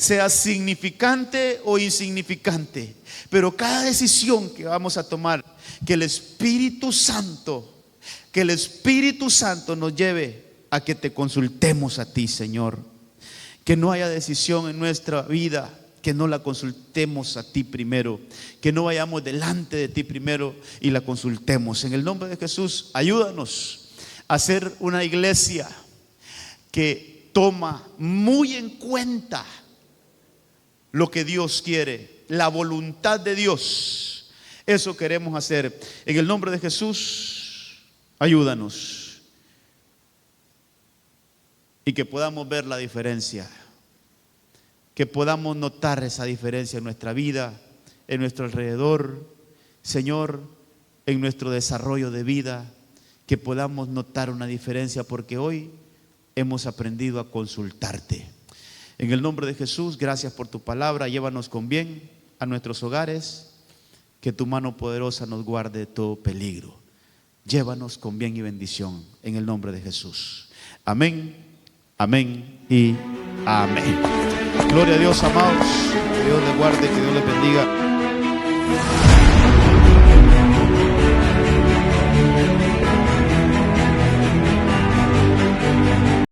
sea significante o insignificante, pero cada decisión que vamos a tomar, que el Espíritu Santo nos lleve a que te consultemos a ti, Señor. Que no haya decisión en nuestra vida que no la consultemos a ti primero, que no vayamos delante de ti primero y la consultemos. En el nombre de Jesús, ayúdanos a ser una iglesia que toma muy en cuenta lo que Dios quiere, la voluntad de Dios. Eso queremos hacer. En el nombre de Jesús, ayúdanos y que podamos ver la diferencia, que podamos notar esa diferencia en nuestra vida, en nuestro alrededor, Señor, en nuestro desarrollo de vida, que podamos notar una diferencia, porque hoy hemos aprendido a consultarte. En el nombre de Jesús, gracias por tu palabra. Llévanos con bien a nuestros hogares, que tu mano poderosa nos guarde de todo peligro. Llévanos con bien y bendición en el nombre de Jesús. Amén, amén y amén. Gloria a Dios, amados. Que Dios les guarde, que Dios les bendiga.